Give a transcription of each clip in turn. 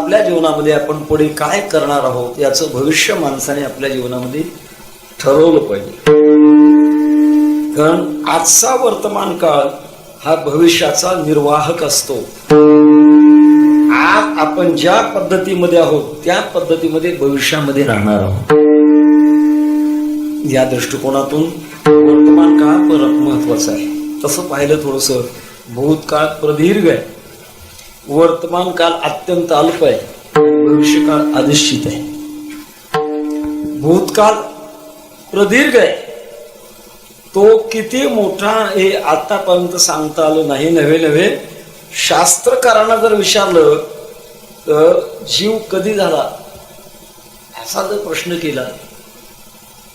आपल्या जीवनामध्ये आपण पुढे काय करणार आहोत याचं भविष्य माणसाने आपल्या जीवनामध्ये ठरवलं पाहिजे. कारण आजचा वर्तमान काळ हा भविष्याचा निर्वाहक असतो. आज आपण ज्या पद्धतीमध्ये आहोत त्या पद्धतीमध्ये भविष्यामध्ये राहणार आहोत. या दृष्टिकोनातून वर्तमान काळ परत महत्वाचा आहे. तसं पाहिलं थोडस भूतकाळ प्रदीर्घ आहे, वर्तमान काळ अत्यंत अल्प आहे, भविष्यकाळ अनिश्चित आहे. भूतकाळ प्रदीर्घ आहे, तो किती मोठा हे आतापर्यंत सांगता आलं नाही. नव्हे शास्त्रकारांना जर विचारलं तर जीव कधी झाला असा जर प्रश्न केला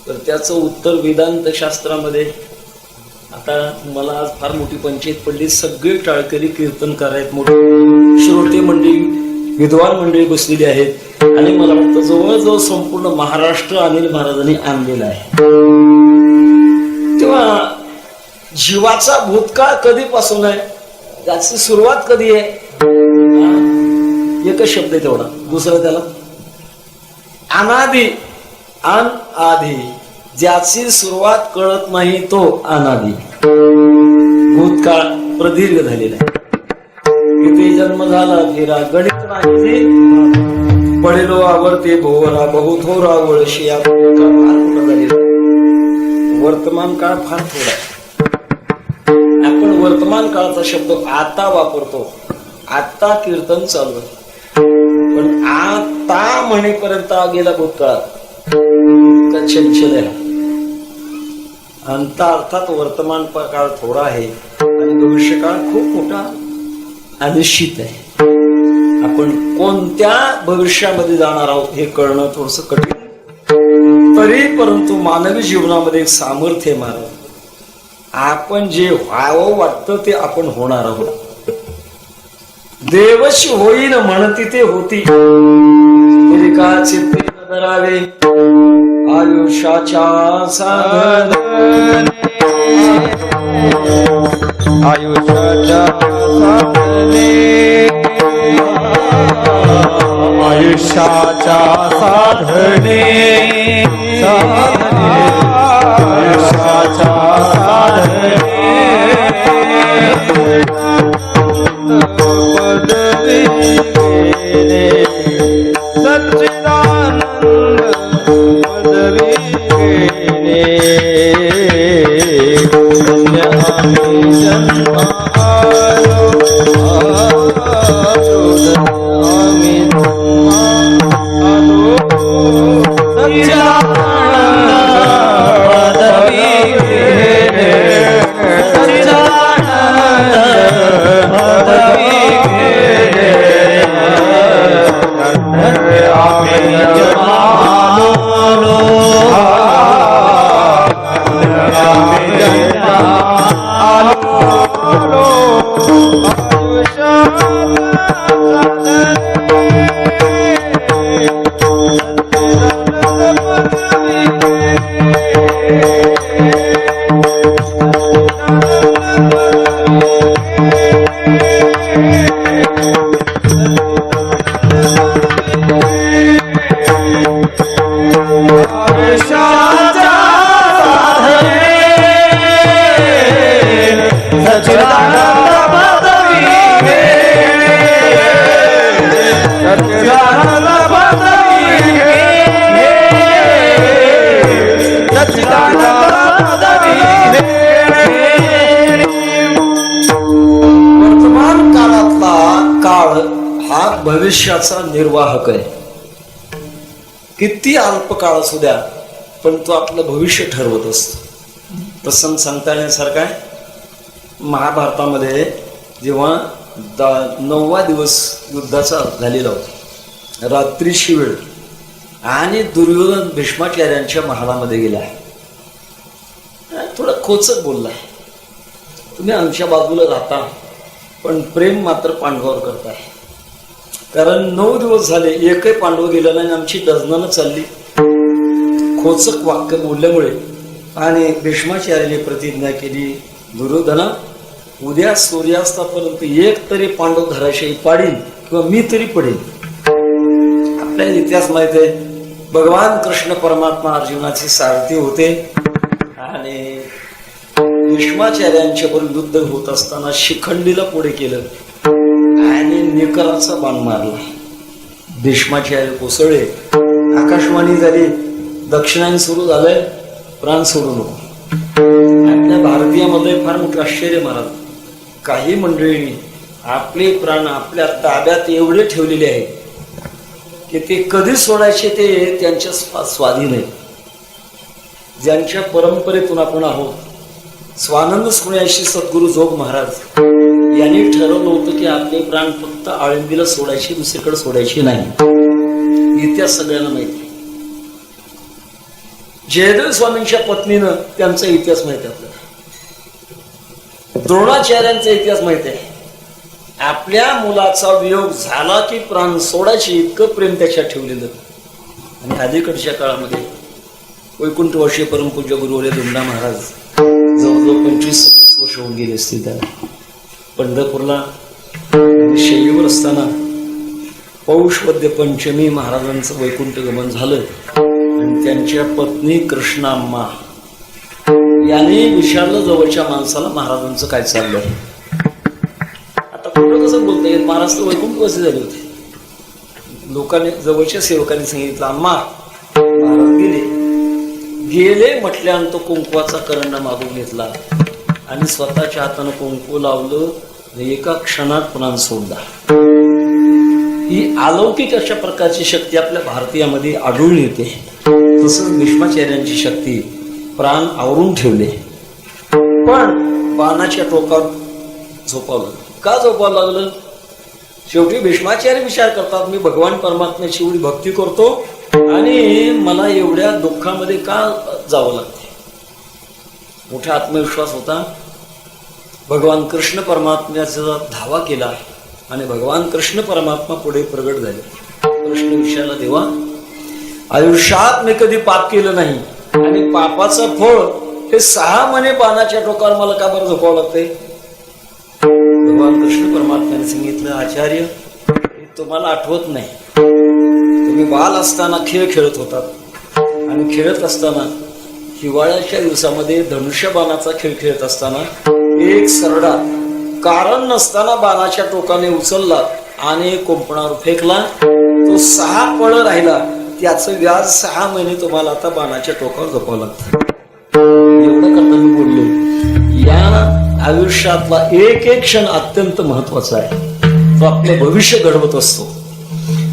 तर त्याचं उत्तर वेदांत शास्त्रामध्ये. आता मला आज फार मोठी पंचायत पडली. सगळे टाळकरी कीर्तनकार आहेत, मोठे श्रोते मंडळी, विद्वान मंडळी बसलेली आहेत आणि मला वाटतं जवळजवळ संपूर्ण महाराष्ट्र अनिल महाराजांनी आणलेला आहे. तेव्हा जीवाचा भूतकाळ कधीपासून आहे, त्याची सुरुवात कधी आहे? एकच शब्द आहे तेवढा, दुसरा त्याला अनादि. अनादि, ज्याची सुरुवात कळत नाही तो अनादि. भूतकाळ प्रदीर्घ झालेला आहे. इथे जन्म झाला फिरा गणित नाही, पडेलो आवडते भोवरा बहुथोरा वळशी. वर्तमान काळ फार थोडा आहे. आपण वर्तमान काळाचा शब्द आता वापरतो. आता कीर्तन चालू आहे, पण आता म्हणेपर्यंत गेला भूतकाळ चंचल आहे. अंत अर्थात वर्तमान काळ थोडा आहे आणि भविष्यकाळ खूप मोठा अनिश्चित आहे. आपण कोणत्या भविष्यामध्ये जाणार आहोत हे कळणं थोडस कठीण, तरी परंतु मानवी जीवनामध्ये एक सामर्थ्य मार. आपण जे व्हावं वाटतं ते आपण होणार आहोत. देवशी होईन म्हणती ते होती, का चित्ते नरावे आयुष्याच्या साधने. आयुष्याच्या साधने, आयुष्याच्या साधने, आयुष्याच्या साधने. सच्चिदानंद पदवी जन्म आलो भविष्याचा निर्वाहक आहे. किती अल्प काळ असू द्या पण तो आपलं भविष्य ठरवत असतो. प्रसंग सांगता येण्यासारखा आहे. महाभारतामध्ये जेव्हा 9वा दिवस युद्धाचा झालेला होता, रात्रीची वेळ, आणि दुर्योधन भीष्माचार्यांच्या महालामध्ये गेला. थोडा खोचक बोलला, तुम्ही आमच्या बाजूला राहता पण प्रेम मात्र पांडवावर करताय. कारण 9 दिवस झाले एकही पांडव गेला नाही, आमची डझनानं चालली. खोचक वाक्य बोलल्यामुळे आणि भीष्माचार्याने प्रतिज्ञा केली, दुर्योधना उद्या सूर्यास्तापर्यंत एक तरी पांडव धराशायी पाडील किंवा मी तरी पडेल. आपल्याला इतिहास माहित आहे, भगवान कृष्ण परमात्मा अर्जुनाचे सारथी होते आणि भीष्माचार्यांच्या बरोबर युद्ध होत असताना शिखंडीला पुढे केलं आणि निकराचा बाण मारला. भीष्माचार्य कोसळले. आकाशवाणी झाली, दक्षिणायन सुरू झालंय, प्राण सोडू नको. आपल्या भारतीयामध्ये फार मोठं आश्चर्य महाराज, काही मंडळींनी आपले प्राण आपल्या ताब्यात एवढे ठेवलेले आहेत की ते कधी सोडायचे ते त्यांच्या स्वाधीन आहे. ज्यांच्या परंपरेतून आपण आहोत, स्वानंद स्मृयाशी सद्गुरु जोग महाराज यांनी ठरवलं होतं की आपले प्राण फक्त आळंदीला सोडायचे, दुसरीकडे सोडायचे नाही. इतिहास सगळ्यांना माहिती. जयदेव स्वामींच्या पत्नीनं त्यांचा इतिहास माहिती आहे आपल्याला. द्रोणाचार्यांचा इतिहास माहिती आहे. आपल्या मुलाचा वियोग झाला की प्राण सोडायचे इतकं प्रेम त्याच्यात ठेवलेलं. आणि अलीकडच्या काळामध्ये वैकुंठवासी परमपूज्य गुरुवर्य धुंडा महाराज जवळजवळ 25 वर्ष होऊन गेले असतील त्याला. पंढरपूरला शैलीवर असताना पौष वद्य पंचमी महाराजांचं वैकुंठ गमन झालं आणि त्यांच्या पत्नी कृष्णाम्मा यांनी विचारलं जवळच्या माणसाला, महाराजांचं काय चाललं. आता कुठं कसं बोलता येईल, महाराज तर वैकुंठवासी झाले होते. लोकांनी, जवळच्या सेवकांनी सांगितलं, अम्मा महाराज गेले म्हटल्यानंतर कुंकवाचा करंडा मागून घेतला आणि स्वतःच्या हातानं कुंकू लावलं, एका क्षणात प्राण सोडला. ही अलौकिक अशा प्रकारची शक्ती आपल्या भारतीयामध्ये आढळून येते. तसंच भीष्माचार्यांची शक्ती, प्राण आवरून ठेवले पण बाणाच्या टोकावर झोपावलं. का झोपावं लागलं? शेवटी भीष्माचार्य विचार करतात, मी भगवान परमात्म्याची एवढी भक्ती करतो आणि मला एवढ्या दुःखामध्ये का जावं लागते. मोठा आत्मविश्वास होता. भगवान कृष्ण परमात्म्याचा धावा केला आणि भगवान कृष्ण परमात्मा पुढे प्रगट झाले. प्रश्न विचारला, देवा आयुष्यात मी कधी पाप केलं नाही आणि पापाचं फळ हे 6 महिने बाणाच्या टोकावर मला का बरं झोपावं लागतंय. भगवान कृष्ण परमात्म्याने सांगितलं, आचार्य तुम्हाला आठवत नाही, तुम्ही बाल असताना खेळ खेळत होतात आणि खेळत असताना हिवाळ्याच्या दिवसामध्ये धनुष्यबाणाचा खेळ खेळत असताना एक सरडा कारण नसताना बाणाच्या टोकाने उचलला आणि कुंपणावर फेकला. तो 6 पळ राहिला. त्याचं व्याज 6 महिने तुम्हाला आता बाणाच्या टोकावर झोपावं लागतं. एवढं करता मी बोललो. या आयुष्यातला एक एक क्षण अत्यंत महत्वाचा आहे. तो आपलं भविष्य घडवत असतो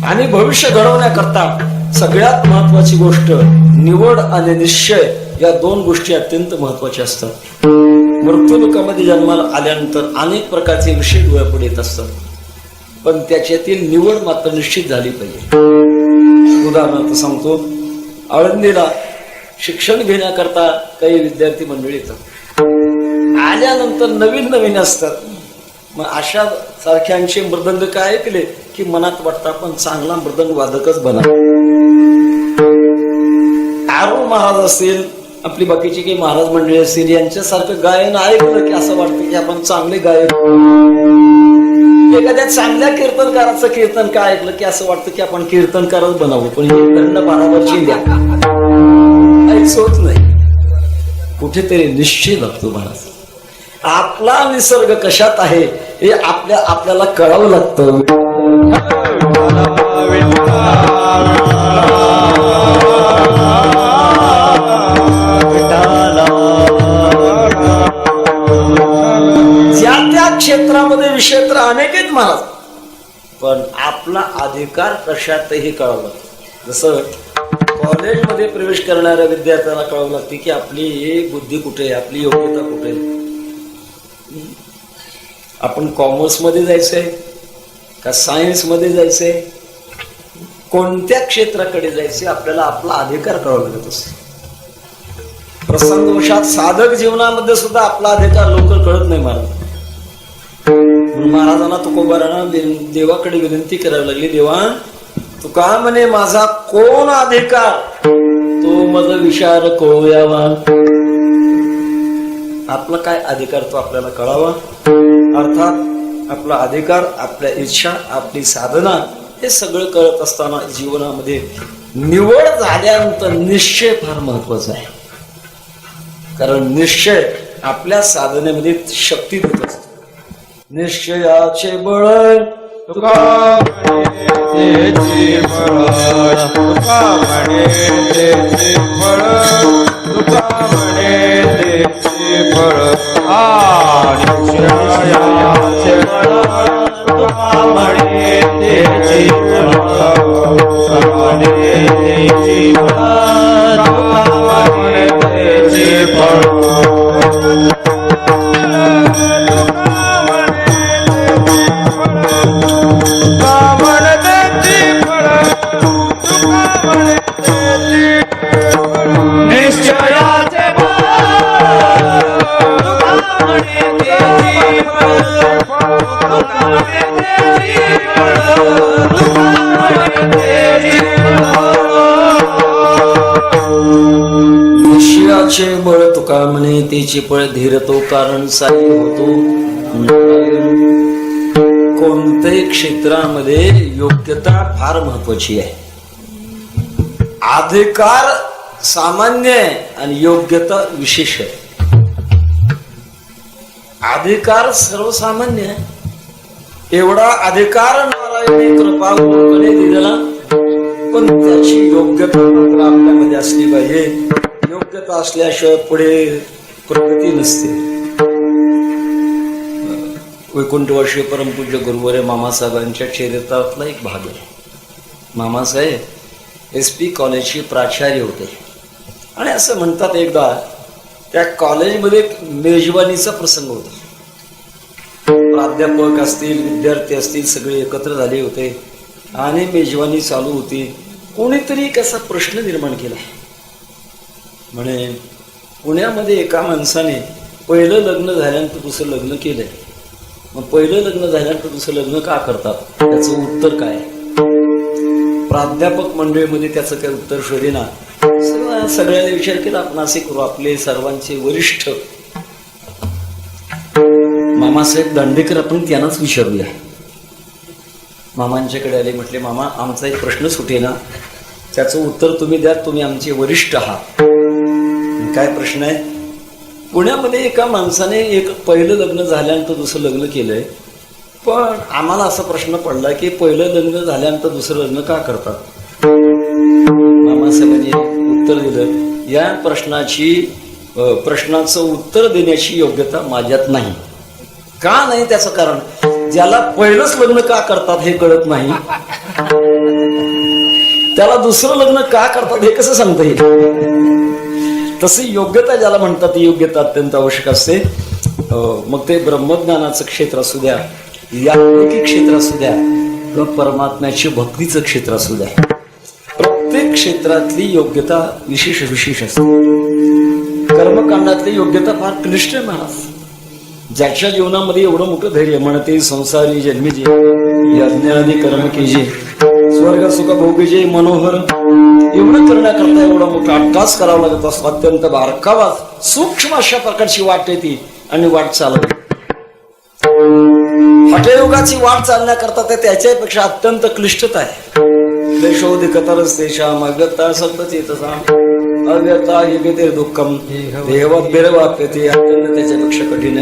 आणि भविष्य घडवण्याकरता सगळ्यात महत्वाची गोष्ट निवड आणि निश्चय, या 2 गोष्टी अत्यंत महत्वाच्या असतात. मृत्यूलोकामध्ये जन्माला आल्यानंतर अनेक प्रकारचे विषय डोळ्यापुढे येत असतात, पण त्याच्यातील निवड मात्र निश्चित झाली पाहिजे. उदाहरणार्थ सांगतो, आळंदीला शिक्षण घेण्याकरता काही विद्यार्थी मंडळी येतात. आल्यानंतर नवीन नवीन असतात. मग अशा सारख्यांचे मृदंग काय ऐकले की मनात वाटतं आपण चांगला मृदंग वादकच बना. आरू महाराज असतील, आपली बाकीची काही महाराज मंडळी असतील, यांच्यासारखं गायन ऐकलं की असं वाटतं की आपण चांगले गायक. एखाद्या चांगल्या कीर्तनकाराचं कीर्तन काय ऐकलं की असं वाटतं की आपण कीर्तनकारच बनावं. पण हे दंड भारावरची द्या ऐकत नाही. कुठेतरी निश्चय लागतो महाराज. आपला निसर्ग कशात आहे हे आपल्याला कळावं लागतं. त्या क्षेत्रामध्ये विषय तर अनेक आहेत महाराज, पण आपला अधिकार कशातही कळावं लागतं. जसं कॉलेजमध्ये प्रवेश करणाऱ्या विद्यार्थ्यांना कळावं लागते की आपली बुद्धी कुठे आहे, आपली योग्यता कुठे आहे. आपण कॉमर्समध्ये जायचंय का सायन्समध्ये जायचंय, कोणत्या क्षेत्राकडे जायचे, आपल्याला आपला अधिकार कळावा लागत असतो. प्रसंगवशात साधक जीवनामध्ये सुद्धा आपला अधिकार लवकर कळत नाही महाराज. महाराजांना तुकोबारांना देवाकडे विनंती करावी लागली, देवा तुका म्हणे माझा कोण अधिकार, तो माझा विचार कळू यावा. आपला काय अधिकार तो आपल्याला कळावा. अर्थात आपला अधिकार, आपल्या इच्छा, आपली साधना हे सगळं कळत असताना जीवनामध्ये निवड झाल्यानंतर निश्चय फार महत्वाचा आहे. कारण निश्चय आपल्या साधनेमध्ये शक्ती देत असतो. निश्चयाचे बळ तुका म्हणे तेचे फळ, तुका म्हणे तेचे फळ, तुका म्हणे तेचे फळ. निश्चयाचे बळ, तुका म्हणे तेचे फळ, तुका म्हणे तेचे फळ, तुका म्हणे तेचे फळ. निश्चयाचे बळ तुका म्हणे तेचे फळ, धीर तो कारण साध्य होतो. कोणत्याही क्षेत्रामध्ये योग्यता फार महत्वाची आहे. अधिकार सामान्य आहे आणि योग्यता विशेष आहे. अधिकार सर्वसामान्य आहे. एवढा अधिकार नारायणी कृपा गुरुकडे दिलेला, पण त्याची योग्यता मात्र आपल्यामध्ये असली पाहिजे. योग्यता असल्याशिवाय पुढे प्रगती नसते. वैकुंठवर्षीय परमपूज्य गुरुवर्य मामासाहेबांच्या चरित्रातला एक भाग आहे. मामासाहेब SP कॉलेजचे प्राचार्य होते आणि असं म्हणतात एकदा त्या कॉलेजमध्ये एक मेजवानीचा प्रसंग होता. प्राध्यापक असतील, विद्यार्थी असतील, सगळे एकत्र झाले होते आणि मेजवानी चालू होती. कोणीतरी एक असा प्रश्न निर्माण केला. म्हणे पुण्यामध्ये एका माणसाने पहिलं लग्न झाल्यानंतर दुसरं लग्न केलंय, मग पहिलं लग्न झाल्यानंतर दुसरं लग्न का करतात, त्याचं उत्तर काय? प्राध्यापक मंडळीमध्ये त्याचं काही उत्तर शोधेना. सगळ्यांनी विचार केला, आपण असे करू, आपले सर्वांचे वरिष्ठ मामासाहेब दांडेकर, आपण त्यांनाच विचारूया. मामांच्याकडे आले, म्हटले मामा आमचा एक प्रश्न सुटेना, त्याचं उत्तर तुम्ही द्या, तुम्ही आमचे वरिष्ठ आहात. काय प्रश्न आहे? पुण्यामध्ये एका माणसाने एक पहिलं लग्न झाल्यानंतर दुसरं लग्न केलंय, पण आम्हाला असा प्रश्न पडला की पहिलं लग्न झाल्यानंतर दुसरं लग्न का करतात? मामासाहेबांनी उत्तर दिलं, या प्रश्नाचं उत्तर देण्याची योग्यता माझ्यात नाही. का नाही? त्याचं कारण, ज्याला पहिलंच लग्न का करतात हे कळत नाही, त्याला दुसरं लग्न का करतात हे कसं सांगता येईल? तशी योग्यता ज्याला म्हणतात ती योग्यता अत्यंत आवश्यक असते. मग ते ब्रह्मज्ञानाचं क्षेत्र असू द्या, यांत्रिकी क्षेत्र असू द्या किंवा परमात्म्याची भक्तीचं क्षेत्र असू द्या, प्रत्येक क्षेत्रातली योग्यता विशेष विशेष असते. कर्मकांडातली योग्यता फार क्लिष्ट आहे महाराज. ज्याच्या जीवनामध्ये एवढं मोठं धैर्य, म्हणते संसारी जन्मीजे यज्ञादी कर्म केजे स्वर्ग सुख भोगीजे मनोहर, एवढं करण्याकरता एवढा मोठा अट्टास करावा लागत असतो. अत्यंत बारकावा सूक्ष्म अशा प्रकारची वाट येते आणि वाट चालवते. हठयोगाची वाट चालण्याकरता ते त्याच्यापेक्षा अत्यंत क्लिष्टता आहे. क्लेशोदिकतरच तेषाम अव्यक्ता सप्तचेतसाम अव्यक्ता हिगते दुःखम देवात बिरवाप्यते, अत्यंत त्याच्यापेक्षा कठीण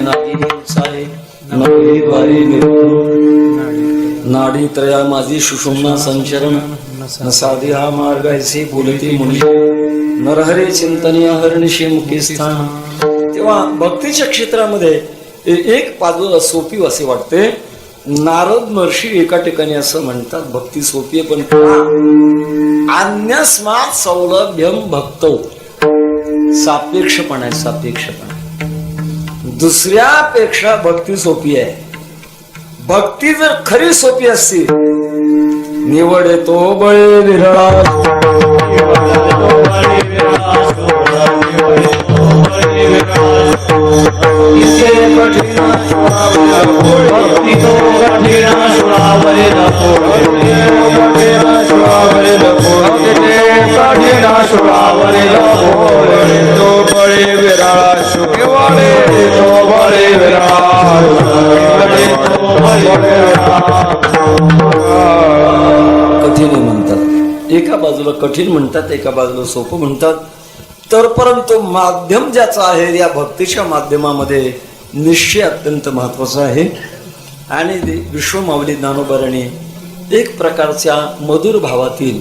नाडी त्रया माझी सुषुम्ना संचरण साधी हा मार्ग ऐसे बोलती मुनी नरहरे चिंतनीय हरणिशी मुखी स्थान. तेव्हा भक्तीच्या क्षेत्रामध्ये एक बाजू सोपी असे वाटते. नारद महर्षी एका ठिकाणी असं म्हणतात, भक्ती सोपी आहे पण अन्यस्मात् सौलभ्यम भक्तो, सापेक्षपणा आहे, सापेक्षपणा. दुसऱ्यापेक्षा भक्ती सोपी आहे. भक्ती जर खरी सोपी असती, निवडे तो बळे विरळा, एका बाजूला कठीण म्हणतात, एका बाजूला सोपं म्हणतात. तर परंतु माध्यम ज्याचं आहे या भक्तीच्या माध्यमामध्ये निश्चय अत्यंत महत्वाचा आहे. आणि विश्वमाऊली ज्ञानोबाराणे एक प्रकारच्या मधुर भावातील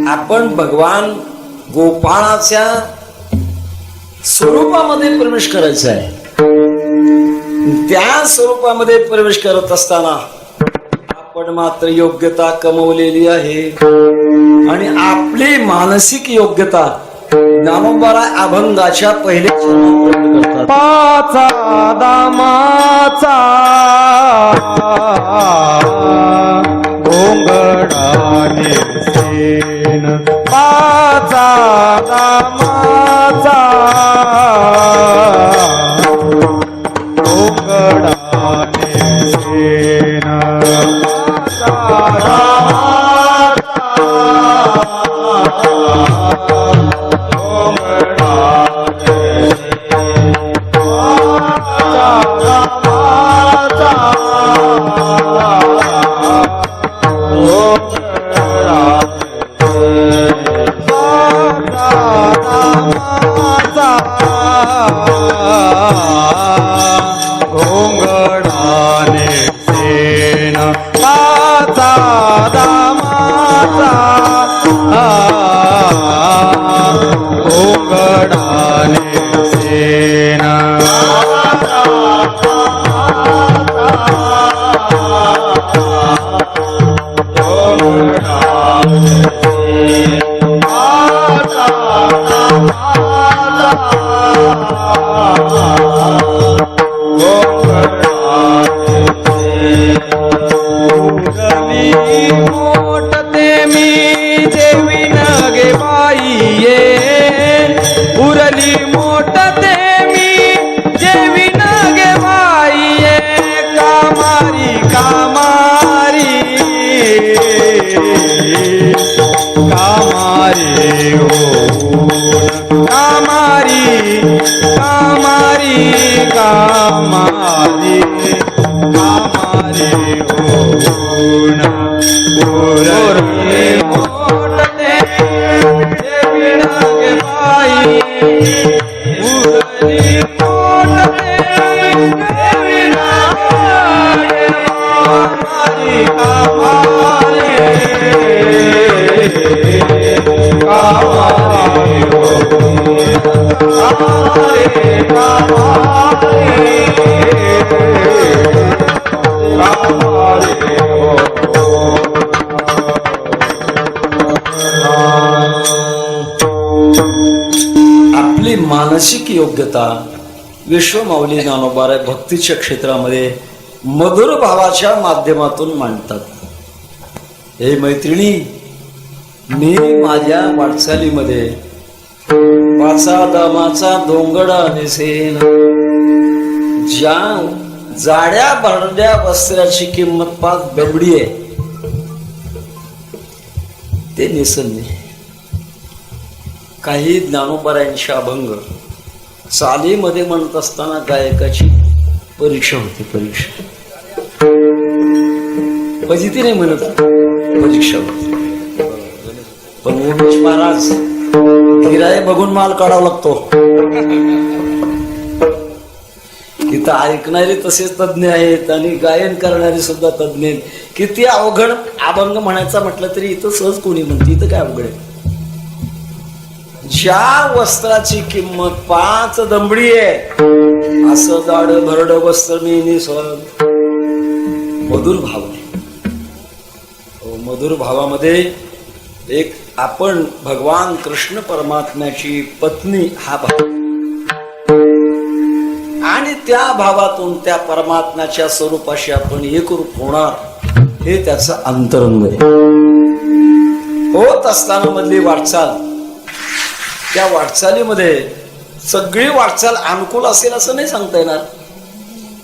आपण भगवान गोपाळाच्या स्वरूपामध्ये प्रवेश करायचा आहे. त्या स्वरूपामध्ये प्रवेश करत असताना आपण मात्र योग्यता कमवलेली आहे आणि आपली मानसिक योग्यता ज्ञानोबारा अभंगाच्या पहिल्या चरणात करतात. पाचा दामाचा घोंगडाने सेन, पाचा दामाचा घोंगडाने सेन, पाचा घोंगडाने सेन, पाचा दामाचा घोंगडाने सेन, मोठते मी जेवी नगे बाईये, उरली मोठते मी जेवी नगे बाईये, कामारी कामारी कामारी हो कामारी कामारी कामारी कामारी होऊन उरली मोठते जेवी नगे बाई, उरली मोठते जेवी नगे बाई, कामारी कामारी होऊन कामारी कामारी आपली मानसिक योग्यता विश्वमाऊली ज्ञानोबा भक्तीच्या क्षेत्रामध्ये मधुर भावाच्या माध्यमातून मांडतात. हे मैत्रिणी, मी माझ्या वाटचालीमध्ये पाचा दामाचा धोंगडा नेसेन, ज्या जाड्या भरड्या वस्त्राची किंमत 5 दमडी आहे ते नेसन नाही. काही ज्ञानोबारांचे अभंग चालीमध्ये म्हणत असताना गायकाची परीक्षा होती. परीक्षा फजिती नाही म्हणत, परीक्षा होती. पण उमेश महाराज गिराय बघून माल काढावा लागतो. इथं ऐकणारे तसेच तज्ज्ञ आहेत आणि गायन करणारे सुद्धा तज्ज्ञ आहेत. किती अवघड अभंग म्हणायचा म्हटलं तरी इथं सहज कोणी म्हणते, इथं काय अवघड आहे. ज्या वस्त्राची किंमत 5 दमडी आहे असं जाड भरड वस्त्र मी नेसन. मधुर भाव आहे. मधुर भावामध्ये एक आपण भगवान कृष्ण परमात्म्याची पत्नी हा भाव आणि त्या भावातून त्या परमात्म्याच्या स्वरूपाशी आपण एकरूप होणार हे त्याचं अंतरंग आहे. होत असताना मधली वाटचाल, त्या वाटचालीमध्ये सगळी वाटचाल अनुकूल असेल असं नाही सांगता येणार,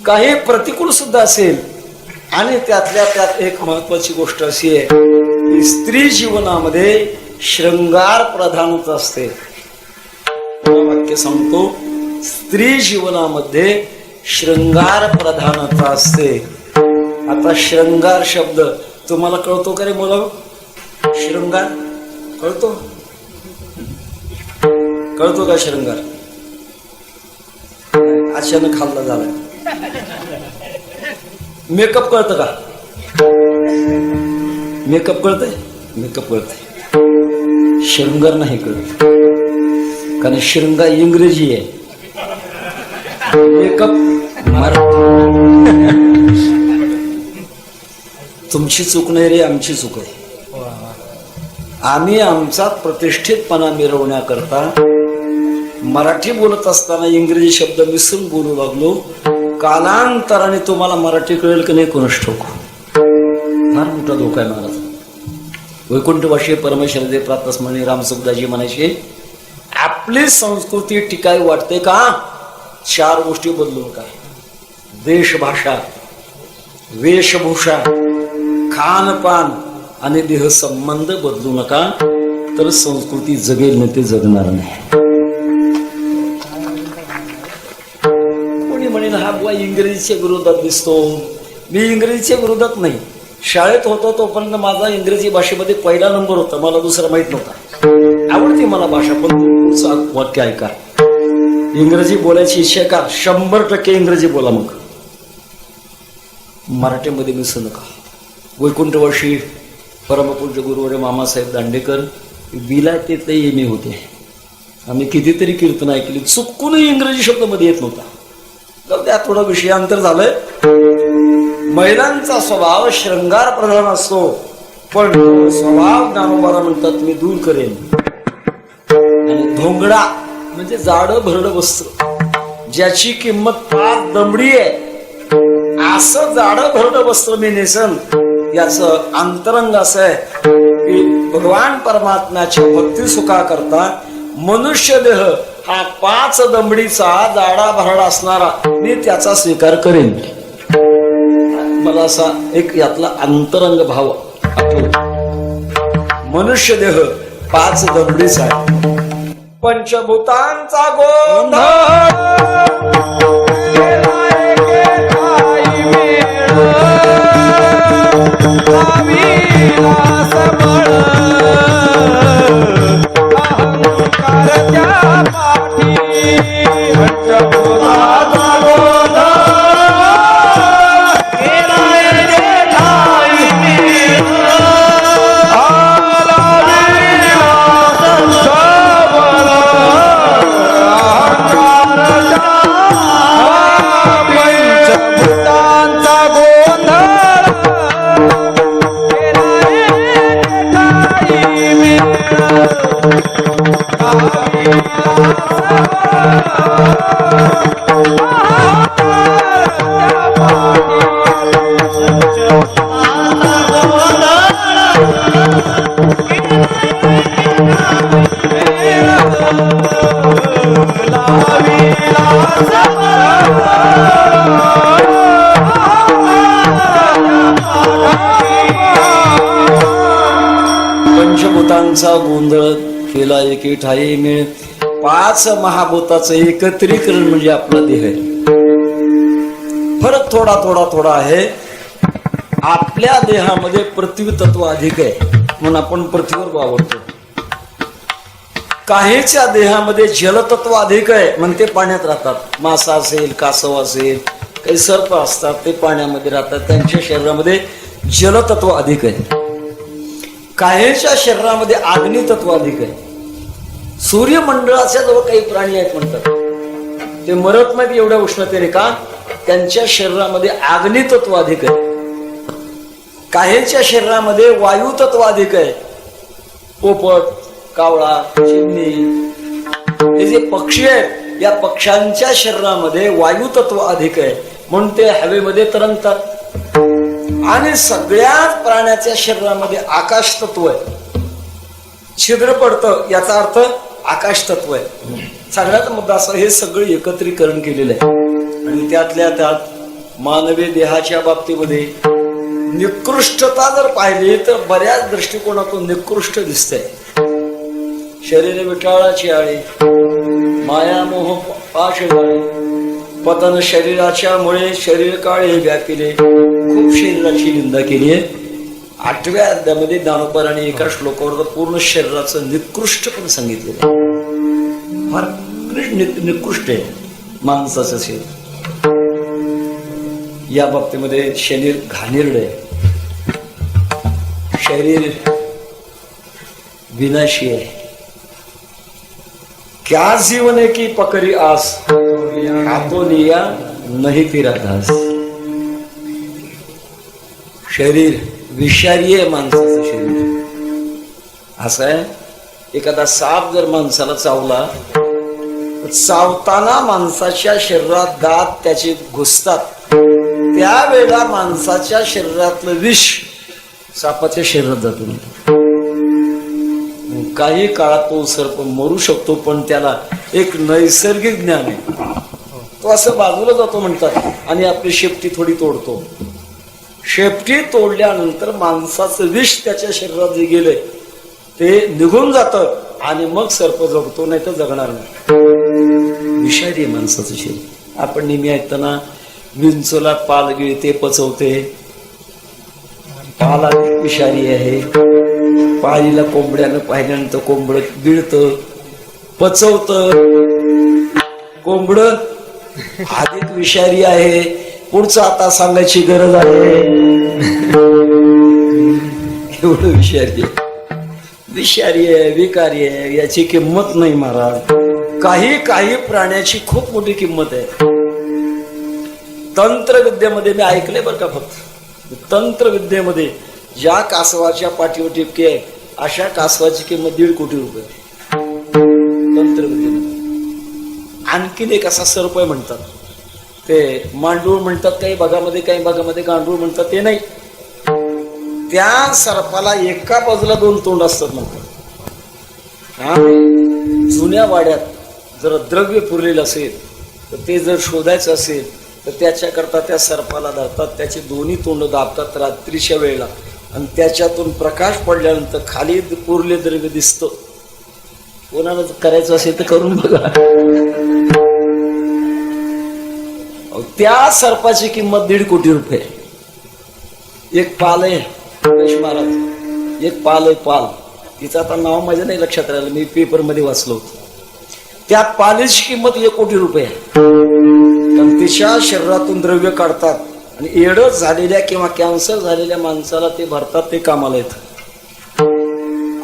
काही प्रतिकूल सुद्धा असेल. आणि त्यातल्या त्यात एक महत्वाची गोष्ट अशी आहे की स्त्री जीवनामध्ये श्रृंगार प्रधानच असते. वाक्य सांगतो, स्त्री जीवनामध्ये श्रृंगार प्रधानता असते. आता श्रृंगार शब्द तुम्हाला कळतो का रे मुलं? शृंगार कळतो? कळतो का शृंगार? अचानक खाल्ला झाला. मेकअप कळतं का? मेकअप कळतंय? मेकअप कळतंय. शृंगार नाही कळत, कारण शृंगार इंग्रजी आहे, मेकअप मराठी. तुमची चूक नाही रे, आमची चूक आहे. आम्ही आमचा प्रतिष्ठितपणा मिरवण्याकरता मराठी बोलत असताना इंग्रजी शब्द मिसळून बोलू लागलो. कालांतराने तुम्हाला मराठी कळेल की नाही कोणास ठाऊक. फार मोठा धोका आहे महाराज. वैकुंठवासी परमेश्वर प्रातस्मरणी रामसुखदाजी म्हणायचे, आपली संस्कृती टिकावी वाटते का? 4 गोष्टी बदलून काय? देश, भाषा, वेशभूषा, खानपान आणि देह संबंध बदलू नका, तर संस्कृती जगेल नाही ते जगणार नाही. कोणी म्हणेल हा बुवा इंग्रजीच्या विरोधात दिसतो. मी इंग्रजीच्या विरोधात नाही. शाळेत होतो तोपर्यंत माझा इंग्रजी भाषेमध्ये पहिला नंबर होता, मला दुसरा माहित नव्हता. आवडते मला भाषा, पण पुढचं वाक्य ऐका. इंग्रजी बोलायची इच्छा का? 100% इंग्रजी बोला, मग मराठीमध्ये मिसळू नका. वैकुंठवासी परमपूज्य गुरुवर्य मामासाहेब दांडेकर विलायतेतले एम.ए. होते. आम्ही कितीतरी कीर्तन ऐकली, चुकूनही इंग्रजी शब्द मध्ये येत नव्हता. तर त्या थोडा विषयांतर झालंय. महिलांचा स्वभाव शृंगार प्रधान असतो, पण स्वभाव ज्ञानोबाला म्हणतात मी दूर करेन. आणि धोंगडा म्हणजे जाडं भरड वस्त्र, ज्याची किंमत 5 दमडी आहे, असं जाडं भरड वस्त्र मी नेसन. याचं अंतरंग असं आहे की भगवान परमात्म्याच्या भक्ती सुखा करता मनुष्य देह हा 5 दमडीचा जाडा भरडा असणारा मी त्याचा स्वीकार करेन. मला असा एक यातला अंतरंग भाव आठवतो. मनुष्य देह 5 दमडीचा आहे. पंचभूतांचा गोंधळ पंचभूतांचा गोंधळ केला एके ठाई मिळ. 5 महाभूताचं एकत्रीकरण म्हणजे आपला देह आहे. फरक थोडा थोडा थोडा आहे. आपल्या देहामध्ये पृथ्वी तत्व अधिक आहे म्हणून आपण पृथ्वीवर वावरतो. काहीच्या देहामध्ये जलतत्व अधिक आहे म्हणून ते पाण्यात राहतात. मासा असेल, कासव असेल, काही सर्प असतात ते पाण्यामध्ये राहतात, त्यांच्या शरीरामध्ये जलतत्व अधिक आहे. काहीच्या शरीरामध्ये अग्नितत्व अधिक आहे. सूर्यमंडळाच्या जवळ काही प्राणी आहेत म्हणतात, ते मरत नाहीत एवढ्या उष्णतेने का? त्यांच्या शरीरामध्ये अग्नितत्व अधिक आहे. काहीच्या शरीरामध्ये वायुतत्व अधिक आहे. पोपट, कावळा, चिमणी हे जे पक्षी आहेत, या पक्ष्यांच्या शरीरामध्ये वायुतत्व अधिक आहे म्हणून ते हवेमध्ये तरंगतात. आणि सगळ्याच प्राण्याच्या शरीरामध्ये आकाश तत्व आहे. छिद्र पडतं याचा अर्थ आकाश तत्व आहे. सगळ्यात मुद्दा असं हे सगळं एकत्रीकरण केलेलं आहे. आणि त्यातल्या त्यात मानवी देहाच्या बाबतीमध्ये निकृष्टता जर पाहिली तर बऱ्याच दृष्टिकोनातून निकृष्ट दिसतंय. शरीर विटाळाची आळी, मायामोह पाश झाले, पतन शरीराच्या मुळे शरीर काळे व्यापिले. खूप शरीराची निंदा केली आहे. 8व्या अध्यायामध्ये ज्ञानोबाराने एका श्लोकावर पूर्ण शरीराचं निकृष्टपणे सांगितलेलं आहे. फार निकृष्ट आहे माणसाचं शरीर. या बाबतीमध्ये शरीर घाणेरडं आहे, शरीर विनाशी आहे. क्या जीवन की पकड़ी आस, हाथों लिया नहीं तेरा घास. शरीर विषारी आहे माणसाचं शरीर. असं आहे, एखादा साप जर माणसाला चावला, चावताना माणसाच्या शरीरात दात त्याचे घुसतात, त्यावेळेला माणसाच्या शरीरातलं विष सापाच्या शरीरात जातो. काही काळात तो सर्प मरू शकतो, पण त्याला एक नैसर्गिक ज्ञान आहे. तो असं बाजूला जातो म्हणतात आणि आपली शेपटी थोडी तोडतो. शेपटी तोडल्यानंतर माणसाचं विष त्याच्या शरीरात जे गेलंय ते निघून जातं आणि मग सर्प जगतो, नाही तर जगणार नाही. विषारी आहे माणसाचं शरीर. आपण नेहमी ऐकताना विंचोला पाल गिळते, पचवते. पाला विषारी आहे. पाळीला कोंबड्यानं पाहिल्यानंतर कोंबड गिळतं, पचवतं. कोंबड आधीच विषारी आहे, पुढचं आता सांगायची गरज आहे. एवढं विषारी आहे, विषारी आहे, विकारी आहे, याची किंमत नाही महाराज. काही प्राण्याची खूप मोठी किंमत आहे. तंत्रविद्येमध्ये मी ऐकले बरं का, फक्त तंत्रविद्येमध्ये ज्या कासवाच्या पाठीवर टिपके आहे अशा कासवाची किंमत 1.5 कोटी रुपये. तंत्रविद्येमध्ये आणखीन एक असा सर्प आहे म्हणतात, ते मांडूळ म्हणतात काही भागामध्ये, काही भागामध्ये गांडूळ म्हणतात. ते नाही, त्या सर्पाला एका बाजूला 2 तोंड असतात म्हणतात. जुन्या वाड्यात जर द्रव्य पुरलेलं असेल तर ते जर शोधायचं असेल तर त्याच्याकरता त्या सर्पाला धरतात, त्याची दोन्ही तोंड दाबतात रात्रीच्या वेळेला आणि त्याच्यातून प्रकाश पडल्यानंतर खाली पुरले द्रव्य दिसतं. कोणाला करायचं असेल तर करून बघा. त्या सर्पाची किंमत 1.5 कोटी रुपये. एक पाल आहे गणेश महाराज, एक पाल आहे, पाल. तिचं आता नाव माझ्या नाही लक्षात राहिलं, मी पेपर मध्ये वाचलो. त्या पालीची किंमत 1 कोटी रुपये आहे. कारण तिच्या शरीरातून द्रव्य काढतात आणि एडस झालेल्या किंवा कॅन्सर झालेल्या माणसाला ते भरतात, ते कामाला येतं.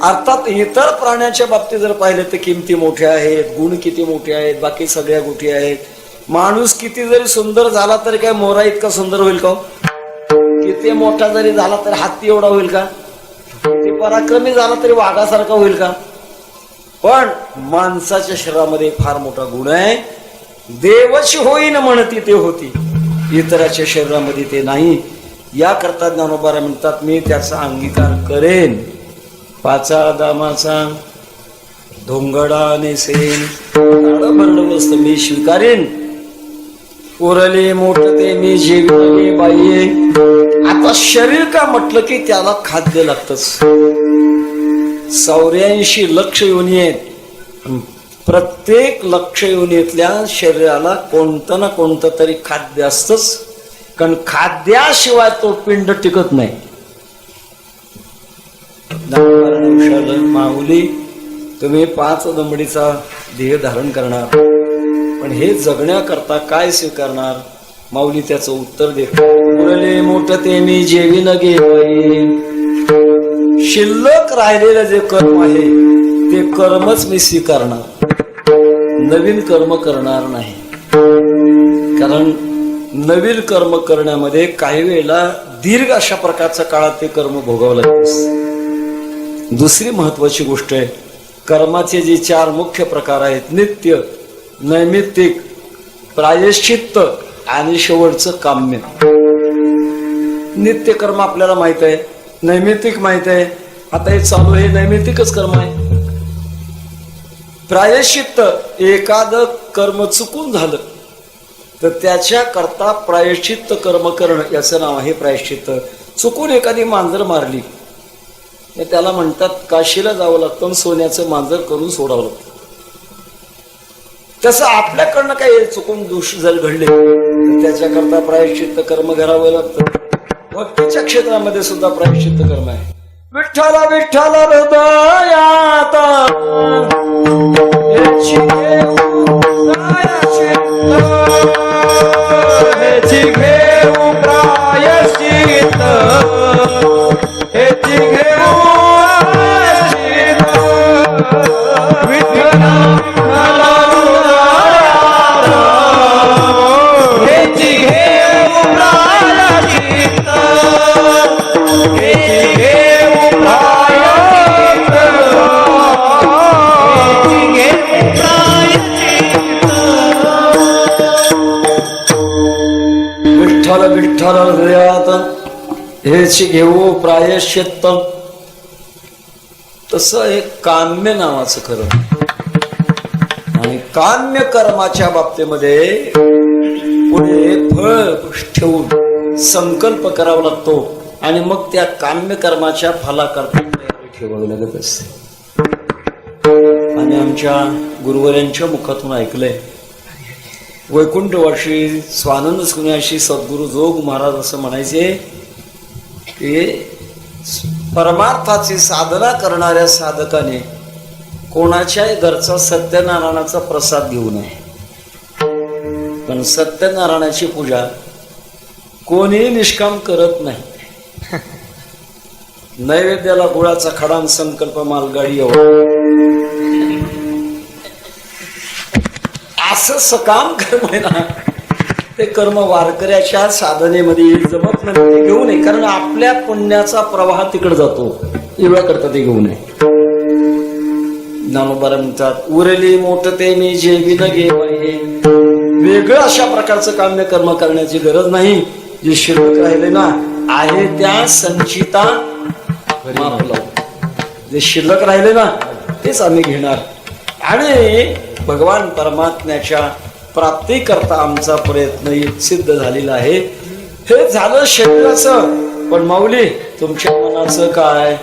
अर्थात इतर प्राण्याच्या बाबतीत जर पाहिलं तर किमती मोठ्या आहेत, गुण किती मोठे आहेत, बाकी सगळ्या गोष्टी आहेत. माणूस किती जरी सुंदर झाला तरी काय मोरा इतका सुंदर होईल का? किती मोठा जरी झाला तर हत्ती एवढा होईल का? किती पराक्रमी झाला तरी वाघासारखा होईल का? पण माणसाच्या शरीरामध्ये फार मोठा गुण आहे. देवच होईन म्हणती ते होती, इतराच्या शरीरामध्ये ते नाही. याकरता ज्ञानोबा म्हणतात, मी त्याचा अंगीकार करेन. पाचा दामाचा धोंगडा नेसेन, बंदोबस्त मी स्वीकारेन. उरले मोठते मी जेविले बाई. आता शरीर का म्हटलं की त्याला खाद्य लागतच. 84 लक्ष योनी आहेत. प्रत्येक लक्ष योनीतल्या शरीराला कोणतं ना कोणतं तरी खाद्य असतच, कारण खाद्याशिवाय तो पिंड टिकत नाही. माऊली, तुम्ही 5 दमडीचा देह धारण करणार, पण हे जगण्याकरता काय स्वीकारणार? माऊली त्याचं उत्तर देतो, उरले मोठते मी जेवी न गे. शिल्लक राहिलेलं जे कर्म आहे ते कर्मच मी स्वीकारणार, नवीन कर्म करणार नाही. कारण नवीन कर्म करण्यामध्ये काही वेळेला दीर्घ अशा प्रकारच्या काळात ते कर्म भोगावं लागतं. दुसरी महत्वाची गोष्ट आहे, कर्माचे जे 4 मुख्य प्रकार आहेत, नित्य, नैमित्तिक, प्रायश्चित्त आणि शेवटचं काम्य. नित्य कर्म आपल्याला माहित आहे, नैमित्तिक माहित आहे. आता हे चालू हे नैमित्तिकच कर्म आहे. प्रायश्चित्त, एखाद कर्म चुकून झालं तर त्याच्या करता प्रायश्चित्त कर्म करणं, याचं नाव आहे प्रायश्चित्त. चुकून एखादी मांजर मारली तर त्याला म्हणतात काशीला जावं लागतं, सोन्याचं मांजर करून सोडावं लागतं. तसं आपल्याकडनं काही चुकून दोष जर घडले तर त्याच्याकरता प्रायश्चित्त कर्म करावं लागतं. भक्तीच्या क्षेत्रामध्ये सुद्धा प्रायश्चित्त कर्म आहे. विठ्ठल विठ्ठल हृदयात हेची घेऊ हेची घेऊ प्रायश्चित्त हेची घेऊ प्रायश्चित्त विठ्ठल विठ्ठल हेची घेऊ प्रायश्चित्त हेची घेऊ प्रायश्चित्त विठ्ठल विठ्ठल हृदयात हेची घेऊ प्रायश्चित्त. तसं एक काम्य नावाचं कर्म आणि काम्य कर्माच्या बाबतीमध्ये पुढे फळ ठेवून संकल्प करावा लागतो आणि मग त्या काम्य कर्माच्या फलाकरता तयारी ठेवावी लागत असते. आणि आमच्या गुरुवरांच्या मुखातून ऐकलंय, वैकुंठवासी स्वानंद सुन्याशी सद्गुरु जोग महाराज असं म्हणायचे की परमार्थाची साधना करणाऱ्या साधकाने कोणाच्याही घरचा सत्यनारायणाचा प्रसाद घेऊ नये. पण सत्यनारायणाची पूजा कोणीही निष्काम करत नाही. नैवेद्याला गुळाचा खडान संकल्प मालगाडी असं सकाम कर्म आहे ना, ते कर्म वारकऱ्याच्या साधनेमध्ये जमत नाही. ते घेऊ नये, कारण आपल्या पुण्याचा प्रवाह तिकडे जातो. एवढा करता ते घेऊ नये. ज्ञानोबा म्हणतात उरली मोठते मी जेवी न घे पाहिजे. वेगळं अशा प्रकारचं काम्य कर्म करण्याची गरज नाही. जे शिल्लक राहिले ना आहे त्या संचिता माफ लावू. जे शिल्लक राहिले ना तेच आम्ही घेणार आणि भगवान परमात्म्याच्या प्राप्तीकरता आमचा प्रयत्न सिद्ध झालेला आहे. हे झालं शरीराचं, पण माऊली तुमच्या मनाचं काय?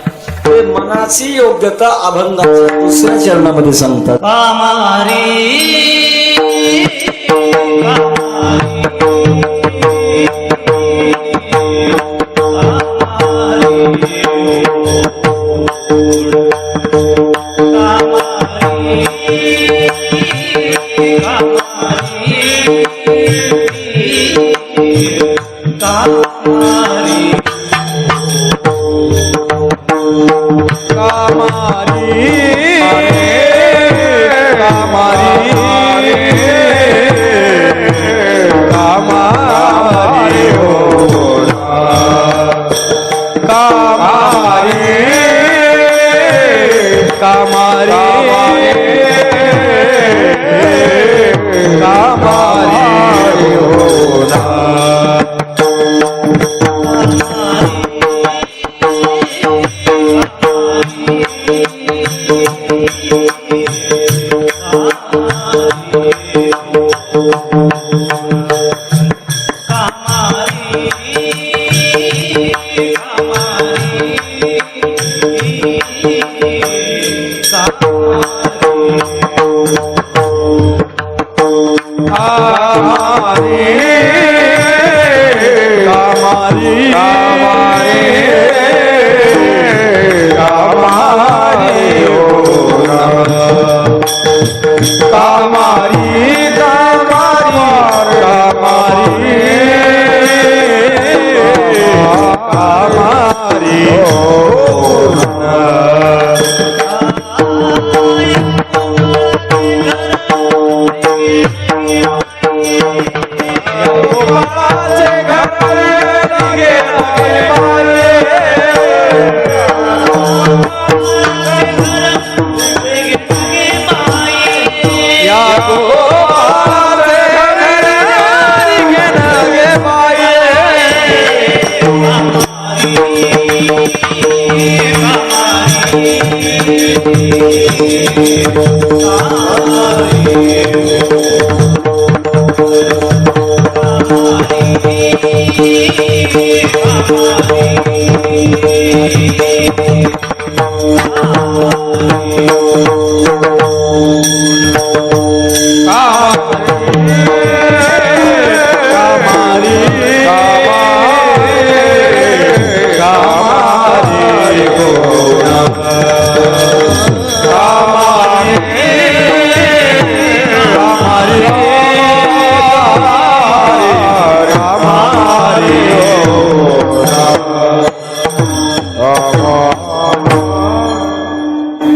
ते मनाची योग्यता अभंगाच्या दुसऱ्या चरणामध्ये सांगतात.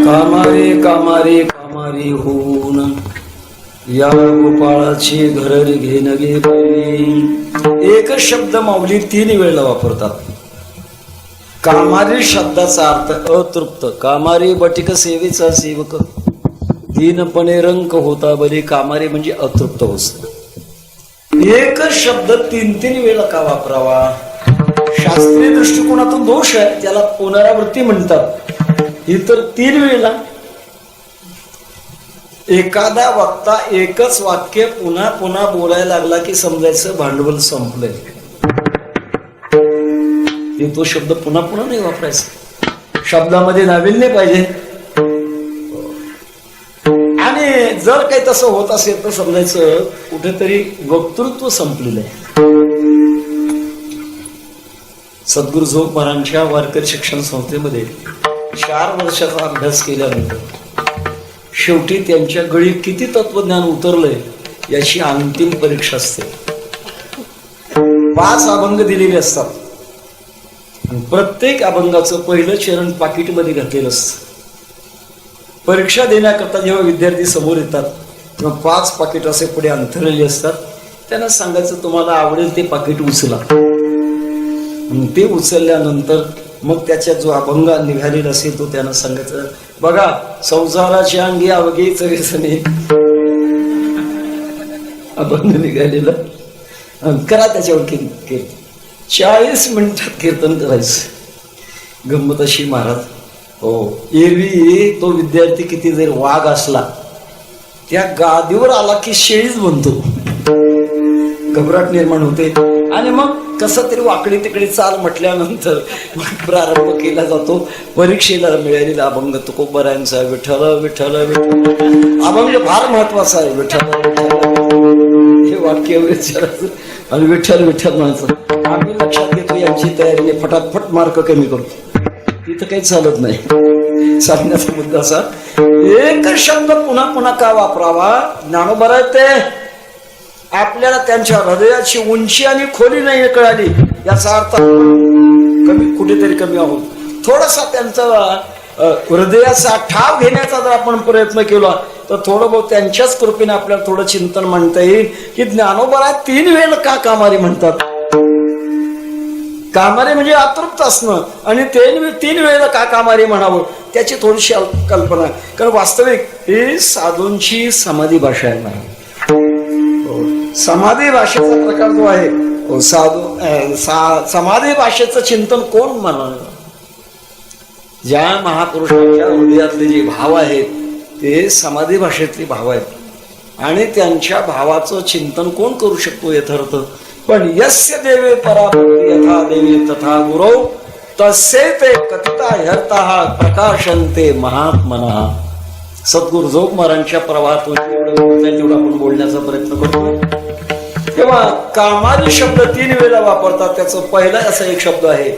कामारी कामारी कामारी होऊन या गोपाळाची घर घेन गे बाई. एकच शब्द माऊली 3 वेळेला वापरतात. कामारी शब्दाचा अर्थ अतृप्त. कामारी बटिक सेवेचा सेवक दीनपणे रंक होता बरे. कामारी म्हणजे अतृप्त होत. एकच शब्द 3 वेळेला का वापरावा? शास्त्रीय दृष्टिकोनातून दोष आहे, त्याला पुनरावृत्ती म्हणतात. ही तर 3 वेळेला. एखादा वक्ता एकच वाक्य पुन्हा पुन्हा बोलायला लागला की समजायचं भांडवल संपलंय. तो शब्द पुन्हा पुन्हा नाही वापरायचा. शब्दामध्ये नाविन्य पाहिजे. आणि जर काही तसं होत असेल तर समजायचं कुठेतरी वक्तृत्व संपलेलं आहे. सद्गुरू झोप महाराजांच्या वारकरी शिक्षण संस्थेमध्ये 4 वर्षाचा अभ्यास केल्यानंतर शेवटी त्यांच्या गळी किती तत्वज्ञान उतरलंय याची अंतिम परीक्षा असते. 5 अभंग दिलेले असतात. प्रत्येक अभंगाचं पहिलं चरण पाकिटमध्ये घातलेलं असतं. परीक्षा देण्याकरता जेव्हा विद्यार्थी समोर येतात तेव्हा 5 पाकिट असे पुढे अंथरलेले असतात. त्यांना सांगायचं तुम्हाला आवडेल ते पाकिट उचला. ते उचलल्यानंतर मग त्याच्यात जो अभंग निघालेला असेल तो त्यांना सांगायचं बघा संसाराच्या अंगी अवघे चरेसने अभंग निघालेला करा त्याच्यावर कीर्तन. 40 मिनिटात कीर्तन करायचं. गंमत अशी महाराज हो एरवी तो विद्यार्थी किती जर वाघ असला त्या गादीवर आला की शेळीच बनतो. घबराट निर्माण होते. आणि मग कसं तरी वाकडी तिकडे चाल म्हटल्यानंतर मग प्रारंभ केला जातो. परीक्षेला मिळालेला अभंग तुकोबरायांचा विठ्ठल विठ्ठल विठ्ठल अभंग फार महत्वाचा आहे. विठ्ठल हे वाक्य विचारायचं आणि विठ्ठल विठ्ठल म्हणायचं. आम्ही लक्षात घेतो यांची तयारी फटाफट मार्क कमी करतो. इथं काही चालत नाही. सांगण्याचा मुद्दा असा एकच शब्द पुन्हा पुन्हा का वापरावा? ज्ञानोबा ते आपल्याला त्यांच्या हृदयाची उंची आणि खोली नाही कळाली याचा अर्थ कमी कुठेतरी कमी आहोत. थोडासा त्यांचा हृदयाचा ठाव घेण्याचा जर आपण प्रयत्न केला तर थोडं बहुत त्यांच्याच कृपेने आपल्याला थोडं चिंतन म्हणता येईल की ज्ञानोबा 3 वेळेला का कामारी म्हणतात. कामारी म्हणजे अतृप्त असणं आणि 3 वेळेला का कामारी म्हणावं त्याची थोडीशी कल्पना. कारण वास्तविक ही साधूंची समाधी भाषा आहे. समाधी भाषेचा प्रकार जो आहे समाधी भाषेचं चिंतन कोण म्हणणार? ज्या महापुरुषांच्या हृदयातले जे भाव आहेत ते समाधी भाषेतले भाव आहेत आणि त्यांच्या भावाचं चिंतन कोण करू शकतो यथार्थ? पण यस्य देवे पराभक्ती यथा देवी तथा गुरौ तसे ते कथिता ह्यर्थाः प्रकाशन्ते महात्मनः. सद्गुरू झोप महाराजांच्या प्रवाहातून तेवढं आपण बोलण्याचा प्रयत्न करतो. तेव्हा कामारी शब्द 3 वेळा वापरतात. त्याचा पहिला असा एक शब्द आहे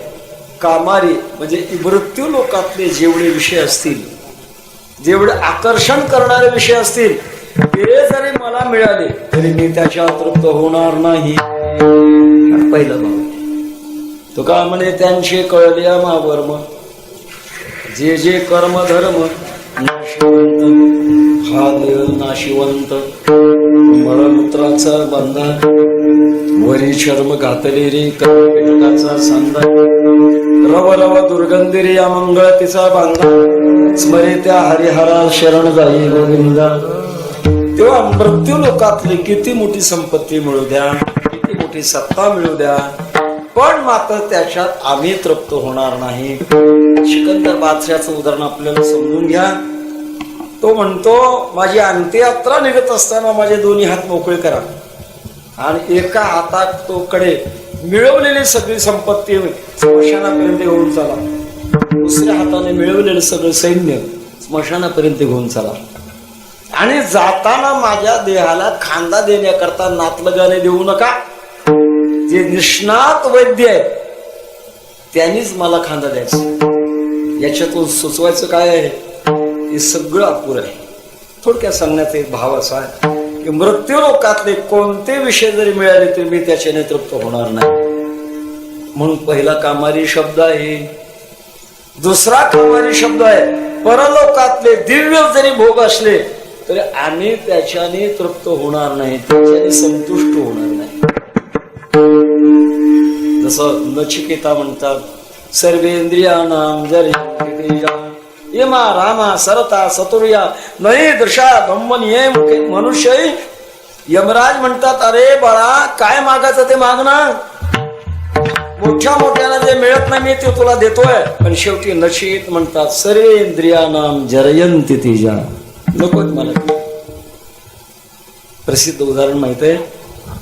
कामारी म्हणजे मृत्यू लोकातले जेवढे विषय असतील, जेवढे आकर्षण करणारे विषय असतील ते जरी मला मिळाले तरी मी त्याच्या तृप्त होणार नाही. पहिला भाव तो का म्हणे त्यांचे कळले महावर्म जे जे कर्म धर्म नाशिवंत हा देव नाशिवंत मळमूत्राचा बांधा वरी शर्म घातले रे कर्मचा सांधा रव रव दुर्गंधी रे अमंगळ तिचा बांधा स्मरे त्या हरिहरा शरण जाई गोविंदा. तेव्हा मृत्यू लोकातली किती मोठी संपत्ती मिळू द्या, किती मोठी सत्ता मिळू द्या, पण मात्र त्याच्यात आम्ही तृप्त होणार नाही. सिकंदर बादशाहचं उदाहरण आपल्याला समजून घ्या. तो म्हणतो माझी अंत्ययात्रा निघत असताना माझे दोन्ही हात मोकळे करा आणि एका हातात तो कडे मिळवलेली सगळी संपत्ती स्मशानापर्यंत घेऊन चला, दुसऱ्या हाताने मिळवलेलं सगळं सैन्य स्मशानापर्यंत घेऊन चला आणि जाताना माझ्या देहाला खांदा देण्याकरता नातलगाने देऊ नका. जे निष्णात वैद्य आहे त्यांनीच मला खांदा द्यायचा. याच्यातून सुचवायचं काय आहे? हे सगळं अपुर आहे. थोडक्यात सांगण्याचा एक भाव असा आहे की मृत्यू लोकातले कोणते विषय जरी मिळाले तरी मी त्याच्याने तृप्त होणार नाही. म्हणून पहिला कामारी शब्द आहे. दुसरा कामारी शब्द आहे परलोकातले दिव्य जरी भोग असले तरी आम्ही त्याच्याने तृप्त होणार नाही, त्याच्याने संतुष्ट होणार नाही. जसं नचिकेता म्हणतात सर्वेंद्रियाणाम जर्यतेजा इमा रामा सरता सतुर्या नये दृशा ब्रह्मनिये मनुष्य. यमराज म्हणतात अरे बाळा काय मागायचं ते माग ना, मोठ्या मोठ्याला जे मिळत नाही मी ते तुला देतोय. पण शेवटी नचिकेत म्हणतात सर्वेंद्रियाणाम जरयन्ति तेजा, नकोच मला. प्रसिद्ध उदाहरण माहित आहे,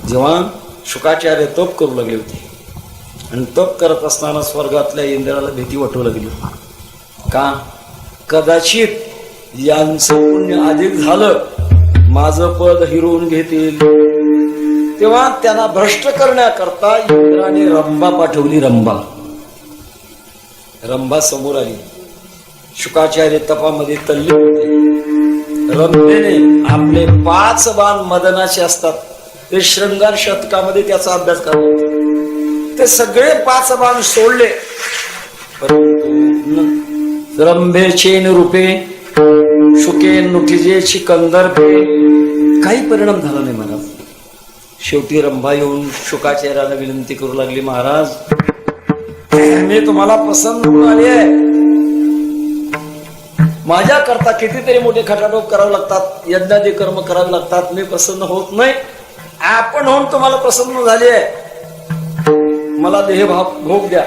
जेव्हा शुकाचार्य तप करू लागले होते आणि तप करत असताना स्वर्गातल्या इंद्राला भीती वाटू लागली. का? कदाचित यांचं पुण्य अधिक झालं, माझं पद हिरवून घेतील. तेव्हा त्यांना भ्रष्ट करण्याकरता इंद्राने रंभा पाठवली. रंभा समोर आली. शुकाचार्य तपामध्ये तल्लीन होते. रंभेने आपले 5 बाण मदनाचे असतात, ते शृंगार शतकामध्ये त्याचा अभ्यास करतात. ते सगळे 5 बाण सोडले, परंतु रंभेचे रूपे शुके नुठिजेची कंदर्पे काही परिणाम झाला नाही महाराज. शेवटी रंभा येऊन शुकाचार्याला विनंती करू लागली, महाराज मी तुम्हाला पसंत होऊन आली आहे, माझ्या करता कितीतरी मोठे खटाटोप करावे लागतात, यज्ञादी कर्म करावे लागतात, मी प्रसन्न होत नाही. आपण होऊन तुम्हाला प्रसन्न झाली आहे, मला देहभाव भोग द्या.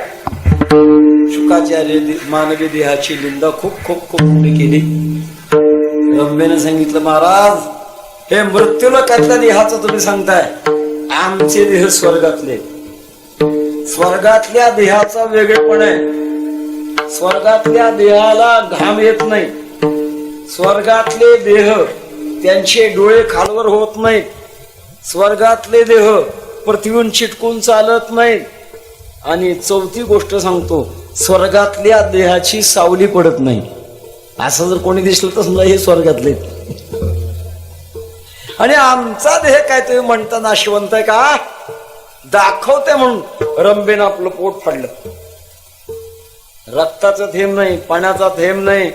शुकाचार्य मानवी देहाची निंदा खूप खूप खूप मोठी केली. रंभेने सांगितलं, महाराज हे मृत्यूलोकातल्या देहाचं तुम्ही सांगताय, आमचे देह स्वर्गातले. स्वर्गातल्या देहाचा वेगळेपण आहे. स्वर्गातल्या देहाला घाम येत नाही. स्वर्गातले देह त्यांचे डोळे खालवर होत नाहीत. स्वर्गातले देह पृथ्वीहून चिटकून चालत नाहीत. आणि चौथी गोष्ट सांगतो, स्वर्गातल्या देहाची सावली पडत नाही. असं जर कोणी दिसलं तर समजा हे स्वर्गातले. आणि आमचा देह काय तुम्ही म्हणता नाशवंत आहे का, दाखवते म्हणून रंभेनं आपलं पोट फाडलं. रक्ताचा थेंब नाही, पाण्याचा थेंब नाही,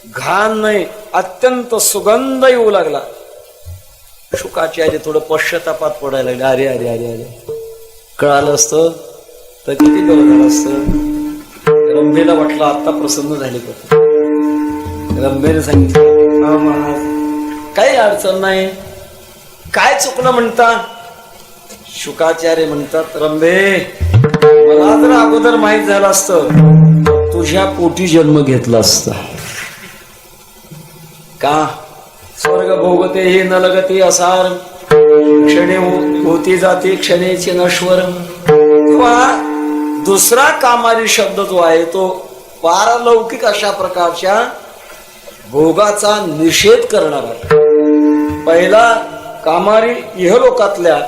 घाण नाही, अत्यंत सुगंध येऊ लागला. शुकाचार्य थोडं पश्चातापात पडायला लागले. अरे अरे अरे अरे, कळालं असतं तर किती बरं झालं असतं. रंभेला वाटलं आता प्रसन्न झाले. रंभेने सांगितलं, हा महाराज काही अडचण नाही, काय चुकलं म्हणता. शुकाचार्य म्हणतात, रंभे मला जर अगोदर माहित झालं असतं तुझ्या पोटी जन्म घेतला असता. का? स्वर्ग भोगते हे न लगते असार, क्षणे होती जाते क्षणेचे नश्वर. किंवा दुसरा कामारी शब्द जो आहे तो पारलौकिक अशा प्रकारच्या भोगाचा निषेध करणार आहे. पहिला कामारी इहलोकातल्या,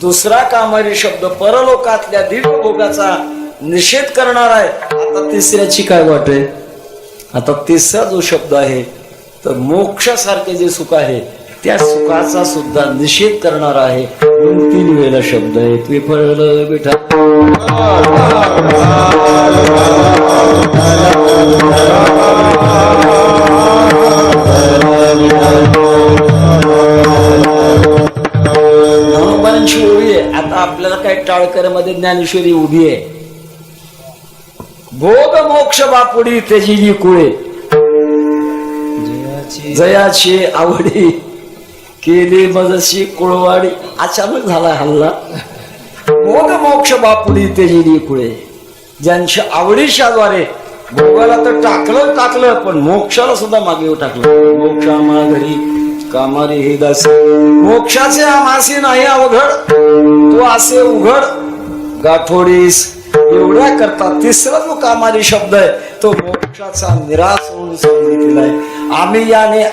दुसरा कामारी शब्द परलोकातल्या दिव्य भोगाचा निषेध करणार आहे. आता तिसऱ्याची काय वाट आहे? आता तिसरा जो शब्द आहे तर मोक्षासारखे जे सुख आहे त्या सुखाचा सुद्धा निषेध करणार आहे. 3 वेळेला शब्द आहे. तू फळ बेटा ज्ञानोबांची ओळी आहे. आता आपल्याला काय टाळकरमध्ये ज्ञानेश्वरी उभी आहे. भोग मोक्ष बापुडी तेजी कुळे, जयाची आवडी केली मजशी कुळवाडी. अचानक झाला हल्ला. भोग मोक्ष बापुडी तेजी कुळे, ज्यांच्या आवडीच्याद्वारे भोगाला तर टाकलं पण मोक्षाला सुद्धा मागे टाकलं. मोक्षा माघरी कामारी हे दासी, मोक्षाचे आमासी नाही अवघड, तो असे उघड गाठोडीस. एवढ्या करता तिसरा जो कामारी शब्द आहे तो मोक्षाचा निराश म्हणून सांगितलेला आहे. आम्ही याने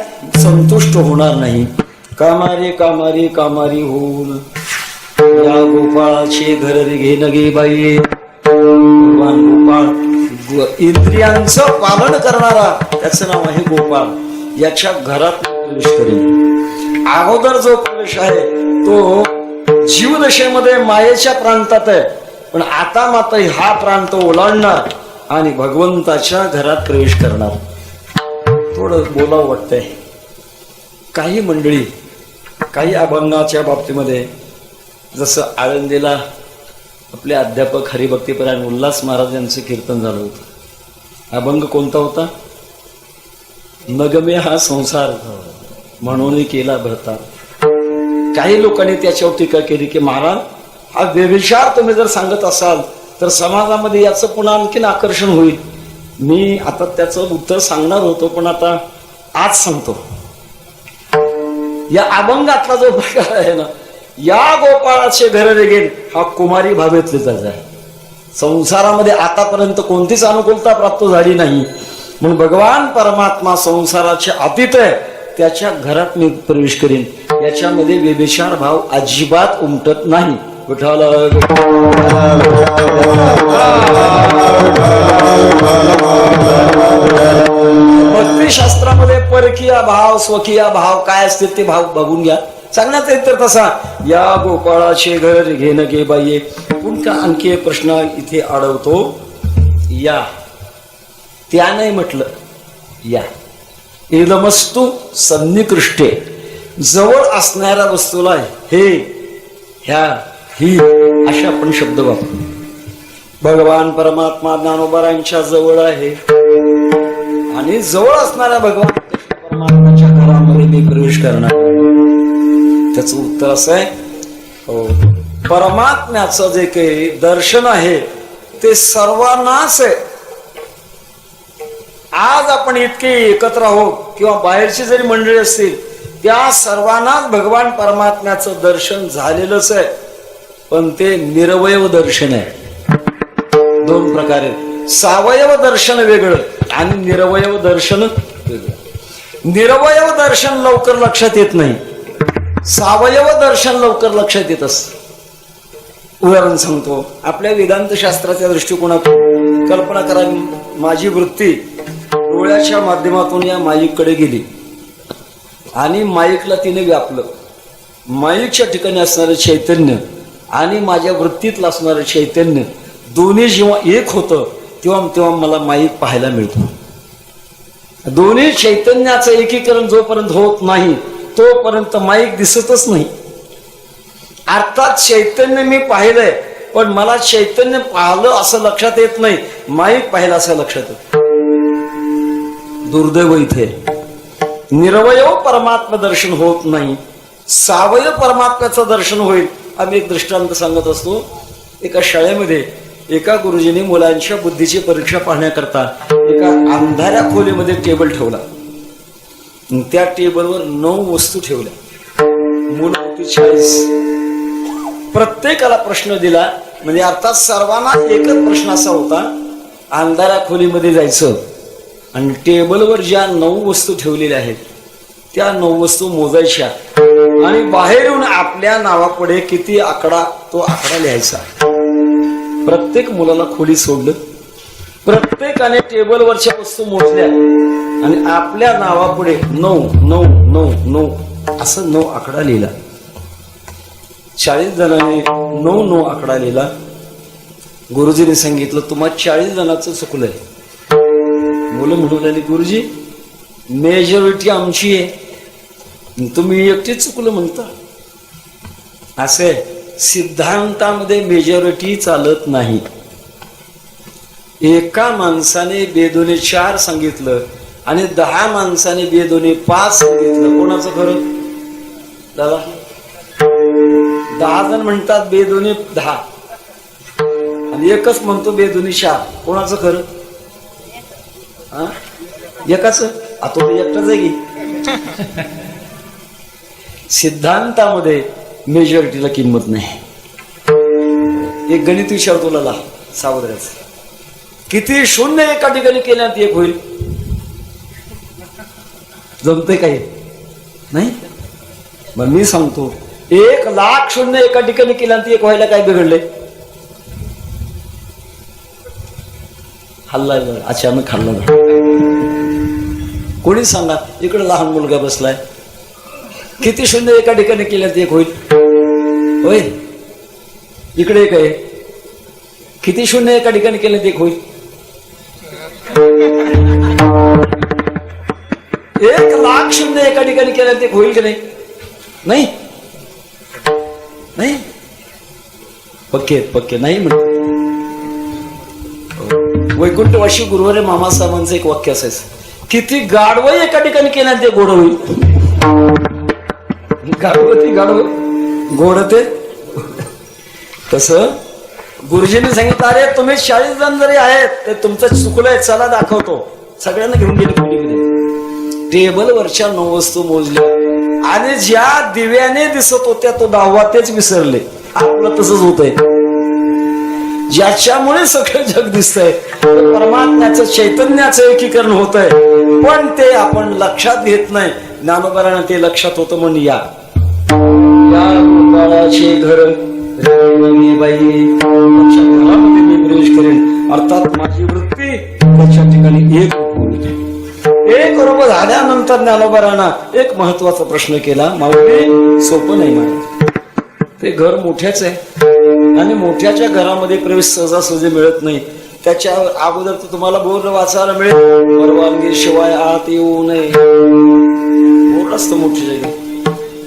संतुष्ट होणार नाही. कामारी कामारी कामारी होऊन या गोपाळाचे घर घे नगे बाई. भगवान गोपाळ इंद्रियांचं पालन करणारा, त्याचं नाव आहे गोपाळ. याच्या घरात प्रवेश करेल. अगोदर जो प्रवेश आहे तो जीवदशेमध्ये मायेच्या प्रांतात आहे, पण आता मात्र हा प्रांत ओलांडणार आणि भगवंताच्या घरात प्रवेश करणार. थोडं बोलावं वाटतंय. काही मंडळी काही अभंगाच्या बाबतीमध्ये, जसं आळंदीला आपले अध्यापक हरिभक्तीपरायण उल्हास महाराज यांचं कीर्तन झालं होतं. अभंग कोणता होता? नगमे हा संसार म्हणून केला भरता. काही लोकांनी त्याच्यावर टीका केली की महाराज, हा व्यभिचार तुम्ही जर सांगत असाल तर समाजामध्ये याचं पुन्हा आणखीन आकर्षण होईल. मी आता त्याचं उत्तर सांगणार होतो, पण आता आज सांगतो. या अभंगातला जो प्रकार आहे ना, या गोपाळाचे घर रेगेल, हा कुमारी भावेतलेच आहे. संसारामध्ये आतापर्यंत कोणतीच अनुकूलता प्राप्त झाली नाही, म्हणून भगवान परमात्मा संसाराचे अतीत आहे, त्याच्या घरात मी प्रवेश करीन. याच्यामध्ये व्यभिचार भाव अजिबात उमटत नाही. विठ्ठल भक्तिशास्त्रामध्ये परकीय भाव स्वकीय भाव काय असते ते भाव बघून घ्या. सांगण्यात येत तर तसा, या गोपाळाचे घर घेणं गे बाई. पुन्हा आणखी एक प्रश्न इथे अडवतो. या त्याने म्हटलं या इदमस्तु सन्निकृष्टे, जवळ असणाऱ्या वस्तूला हे ह्या ही अशा आपण शब्द वापरू. भगवान परमात्मा ज्ञानोबारांच्या जवळ आहे आणि जवळ असणाऱ्या भगवान परमात्माच्या घरामध्ये मी प्रवेश करणार. त्याचं उत्तर असं आहे, हो, परमात्म्याचं जे काही दर्शन आहे ते सर्वांनाच आहे. आज आपण इतके एकत्र आहोत किंवा बाहेरची जरी मंडळी असतील, त्या सर्वांनाच भगवान परमात्म्याचं दर्शन झालेलंच आहे, पण ते निरवयव दर्शन आहे. दोन प्रकारे, सावयव दर्शन वेगळं आणि निरवयव दर्शन वेगळं. निरवयव दर्शन लवकर लक्षात येत नाही, सावयव दर्शन लवकर लक्षात येत असत. उदाहरण सांगतो. आपल्या वेदांत शास्त्राच्या दृष्टिकोनातून कल्पना करा, माझी वृत्ती डोळ्याच्या माध्यमातून या माईककडे गेली आणि माईकला तिने व्यापलं. माईकच्या ठिकाणी असणारं चैतन्य आणि माझ्या वृत्तीतलं असणारं चैतन्य दोन्ही जेव्हा एक होतं तेव्हा मला माईक पाहायला मिळतो. दोन्ही चैतन्याचं एकीकरण जोपर्यंत होत नाही तोपर्यंत माईक दिसतच नाही. अर्थात चैतन्य मी पाहिलंय, पण मला चैतन्य पाहिलं असं लक्षात येत नाही, माईक पाहिलं असं लक्षात येत. दुर्दैव इथे निरवयव परमात्मा दर्शन होत नाही, सावयव परमात्म्याचं दर्शन होईल. आम्ही एक दृष्टांत सांगत असतो. एका शाळेमध्ये एका गुरुजीने मुलांच्या बुद्धीची परीक्षा पाहण्याकरता एका अंधाऱ्या खोलीमध्ये टेबल ठेवला. त्या टेबलवर 9 वस्तू ठेवल्या. मुलं होती 40. प्रत्येकाला प्रश्न दिला, म्हणजे अर्थात सर्वांना एकच प्रश्न असा होता, अंधाऱ्या खोलीमध्ये जायचं आणि टेबलवर ज्या 9 वस्तू ठेवलेल्या आहेत त्या 9 वस्तू मोजायच्या आणि बाहेर येऊन आपल्या नावापुढे किती आकडा तो आकडा लिहायचा. प्रत्येक मुलाला खोली सोडलं, प्रत्येकाने टेबलवरच्या वस्तू मोजल्या आणि आपल्या नावापुढे 9 9 9 9 असं 9 आकडा लिहिला. 40 जणांनी 9 9 आकडा लिहिला. गुरुजीने सांगितलं, तुम्हा 40 जणांचं चुकलंय. मुलं म्हणू लागली, गुरुजी मेजॉरिटी आमची आहे, तुम्ही एकटीच चुकलं म्हणता. असे सिद्धांतामध्ये मेजॉरिटी चालत नाही. एका माणसाने बेदोने 4 सांगितलं आणि 10 माणसाने बेदोने 5 सांगितलं, कोणाचं खरं? दादा 10 जण म्हणतात बेदोने 10 आणि एकच म्हणतो बेदोने 4, कोणाचं खरं? एकाच. आता तो एकटाच आहे की. सिद्धांतामध्ये मेजॉरिटीला किंमत नाही. एक गणित विचारतो तुला सावधानाच, किती शून्य एका ठिकाणी केल्यात 1 होईल? जमते काही नाही. मग मी सांगतो, 1,00,000 शून्य एका ठिकाणी केल्यात 1 व्हायला काय बिघडले? हल्ला अचानक हल्ला. कोणी सांगा, इकडे लहान मुलगा बसलाय, किती शून्य एका ठिकाणी केल्यात 1 होईल? होय, इकडे एक आहे, किती शून्य एका ठिकाणी केल्यात 1 होईल? 1,00,000 एका ठिकाणी केलं ते होईल की नाही? नाही नाही पक्के नाही म्हणते. वैकुंठवाशी गुरुवारी मामासाहेबांचं एक वाक्य असायचं, किती गाढवं एका ठिकाणी केलं ते गोड होईल. गाढव गोड ते. तसं गुरुजींनी सांगितलं, अरे तुम्ही 40 जण जरी आहेत ते तुमचं चुकलंय, चला दाखवतो. सगळ्यांना घेऊन गेले खोलीमध्ये. टेबलवरच्या 9 वस्तू मोजल्या आणि ज्या दिव्याने दिसत होत्या तो 10वा तेच विसरले. आपलं तसंच होतंय. ज्याच्यामुळे सगळं जग दिसतंय परमात्म्याचं चैतन्याचं एकीकरण होतंय, पण ते आपण लक्षात घेत नाही. ज्ञानोबारानं ते लक्षात होतं म्हणून या गोपाळाचे घर बाई घरामध्ये मी प्रवेश करेन, अर्थात माझी वृत्ती त्याच्या ठिकाणी एक बरोबर झाल्यानंतर ज्ञानोबारानं एक महत्वाचा प्रश्न केला. माऊली सोपं नाही मला, ते घर मोठ्याच आहे आणि मोठ्याच्या घरामध्ये प्रवेश सहजासहजी मिळत नाही. त्याच्या अगोदर तर तुम्हाला बोर्ड वाचायला मिळेल, परवानगी शिवाय आत येऊ नये. बोर्ड असतं मोठी जागा.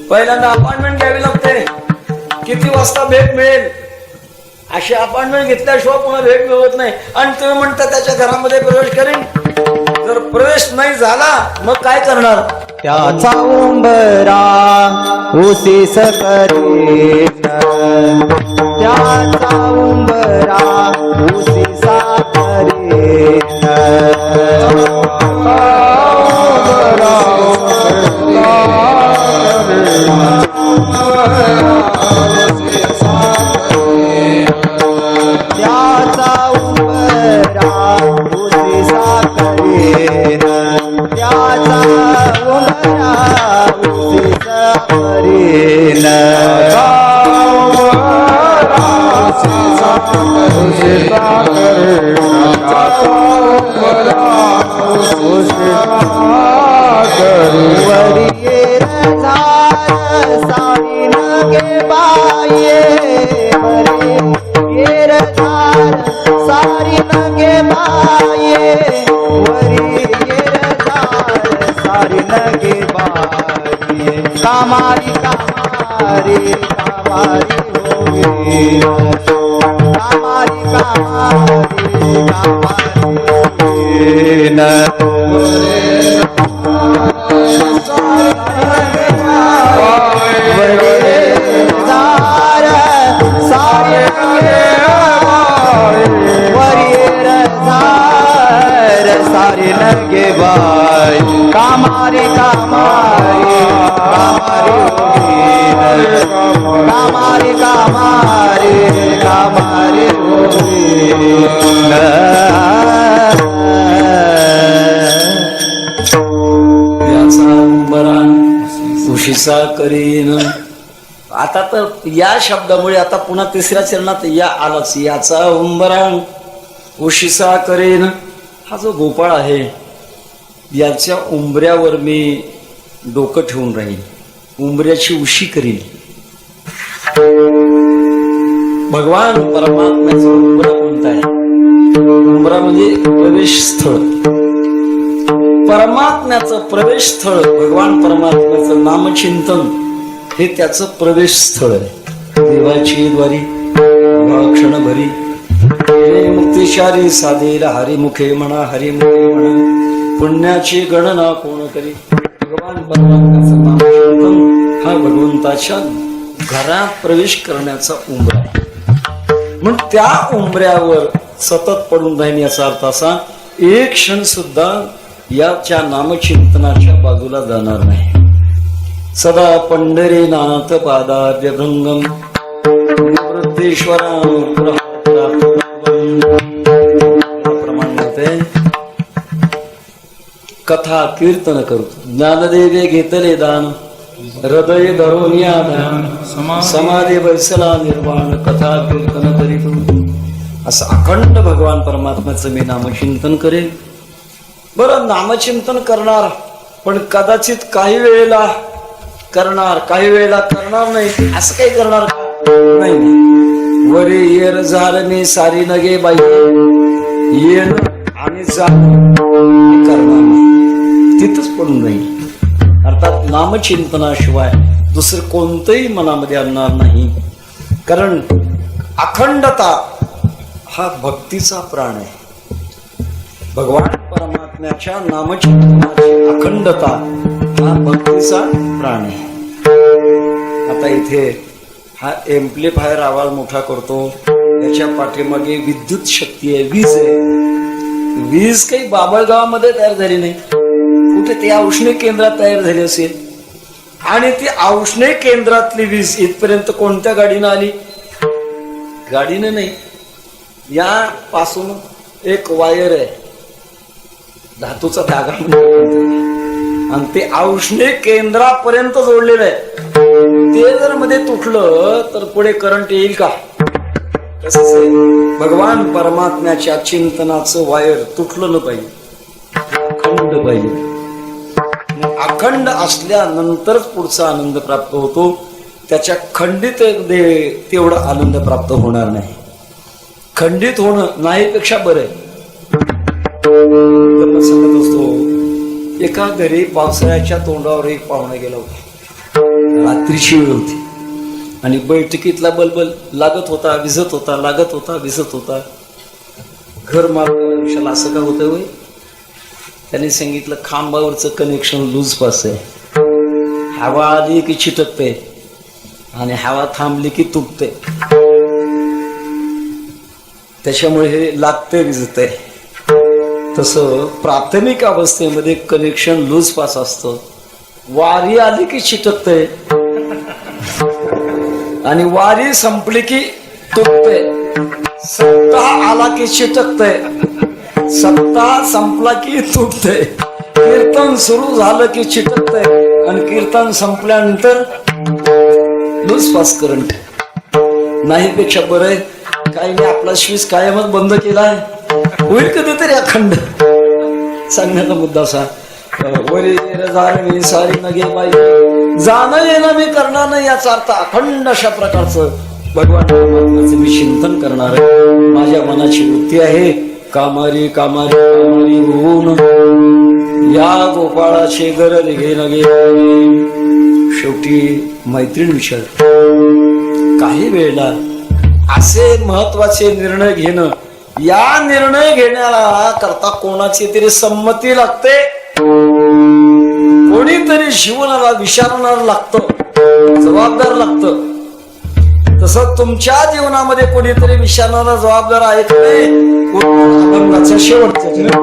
पहिल्यांदा अपॉइंटमेंट घ्यावी लागते, किती वाजता भेट मिळेल. अशी अपॉइंटमेंट घेतल्याशिवाय पुन्हा भेट मिळत नाही. आणि तुम्ही म्हणता त्याच्या घरामध्ये प्रवेश करेन, जर प्रवेश नाही झाला मग काय करणार? त्याचा उंबरा उसीस करेन, त्याचा उंबरा उसीसा करेन. त्याचा उंबरा उसीसा करेन, त्याचा उंबरा उसीसा करेन. वरिये रझार सारी नगे बाये, वरिये रझार सारी नगे बाये, वरिये रझार सारी नगे बाये. कामारी कामारी कामारी होईल, कामारी कामारी कामारी होईल. सारे लगे बाय कामारे कामारे कामारे कामारे कामारे कामारे याचा उंबरा उशिसा करीन. आता तर या शब्दामुळे आता पुन्हा तिसऱ्या चरणात या आलाच. याचा उंबरा उशिसा करेन. हा जो गोपाळ आहे याच्या उंबऱ्यावर मी डोकं ठेवून राहील, उंबऱ्याची उशी करीन. भगवान परमात्म्याचं उंबरा कोणता आहे? उंबरा म्हणजे प्रवेश स्थळ. परमात्म्याचं प्रवेश स्थळ, भगवान परमात्म्याचं नामचिंतन हे त्याचं प्रवेश स्थळ आहे. देवाची द्वारी क्षणभरी मुक्तिशारी साधेला हरिमुखे म्हणा, हरिमुखे म्हणा, पुण्याची गणना कोण करी. भगवान परमात्म्याचं नामचिंतन हा भगवंताच्या घरात प्रवेश करण्याचा उंबरा आहे. म्हणून त्या उंबऱ्यावर सतत पडून राहीन. याचा अर्थ असा, एक क्षण सुद्धा याच्या नामचिंतनाच्या बाजूला जाणार नाही. सदा पंढरीनाथ पादाभ्यभृंगम निवृत्तीश्वरा प्रमाण होते. कथा कीर्तन करतो. ज्ञानदेवे घेतले दान, हृदय धरून या ध्यान, समाधी बैसला निर्वाण, कथा कीर्तन करीतो. असं अखंड भगवान परमात्म्याचं मी नामचिंतन करेन. बरं, नामचिंतन करणार, पण कदाचित काही वेळेला करणार, काही वेळेला करणार नाही. असं काही करणार नाही. वरे येर झार मी सारी नगे बाई, येण आणि जाण करणार नाही. तिथंच पण नाही. अर्थात नामचिंतनाशिवाय दुसरं कोणतंही मनामध्ये आणणार नाही. कारण अखंडता हा भक्तीचा प्राण आहे. भगवान परमात्म्याच्या नामचिंतनाची अखंडता हा भक्तीचा प्राण आहे. आता इथे हा एम्प्लिफायर आवाज मोठा करतो, याच्या पाठीमागे विद्युत शक्ती आहे, वीज आहे. वीज काही बाबळगावामध्ये तयार झाली नाही, कुठे ते औष्णिक केंद्रात तयार झाली असेल. आणि ती औष्णिक केंद्रातली वीज इथपर्यंत कोणत्या गाडीनं आली? गाडीनं नाही. या पासून एक वायर आहे, धातूचा धागा आणि ते औष्णिक केंद्रापर्यंत जोडलेलं आहे. ते जर मध्ये तुटलं तर पुढे करंट येईल का? तसंच आहे, भगवान परमात्म्याच्या चिंतनाचं वायर तुटलं न पाहिजे, अखंड पाहिजे. अखंड असल्यानंतरच पुढचा आनंद प्राप्त होतो. त्याच्या खंडित तेवढा आनंद प्राप्त होणार नाही. खंडित होणं नाहीपेक्षा बरं आहे. सांगत असतो, एका घरी पावसाळ्याच्या तोंडावर एक पाहुणा गेला होता. रात्रीची वेळ होती आणि बैठकीतला बल्बल लागत होता, विझत होता, लागत होता, विझत होता. घर मालकाला असं का होतं होय? त्यांनी सांगितलं, खांबावरचं कनेक्शन लूज पास आहे. हवा आली की चिटकते आणि हवा थांबली की तुटते, त्याच्यामुळे हे लागते, विजते. तसं प्राथमिक अवस्थेमध्ये कनेक्शन लूज पास असतं. वारी आली की चिटकते आणि वारी संपली की तुटते. सप्ताह आला की चिटकते, सप्ताह संपला की तुटते. कीर्तन सुरू झालं की चिटकते आणि कीर्तन संपल्यानंतर लूज पास करंट. नाहीपेक्षा बरं आहे, काही नाही, आपला स्विच कायमच बंद केलाय, होईल कधीतरी अखंड. सांगण्याचा मुद्दा असा, वरी मी सारी नगे बाई जाणं येणं मी करणार नाही, याचा अर्थ अखंड अशा प्रकारचं भगवान परमात्म्याचं मी चिंतन करणार आहे. माझ्या मनाची वृत्ती आहे, कामारी कामारी कामारी होऊन या गोपाळाचे गरज घे नगे. शेवटी मैत्रीण विचार, काही वेळेला असे महत्वाचे निर्णय घेणं, या निर्णय घेण्याला करता कोणाची तरी संमती लागते, कोणीतरी जीवनाला विचारणार लागतं, जबाबदार लागतं. तसं तुमच्या जीवनामध्ये कोणीतरी विचारणारा जबाबदार आहे का नाही? अभंगाच्या शेवटच्या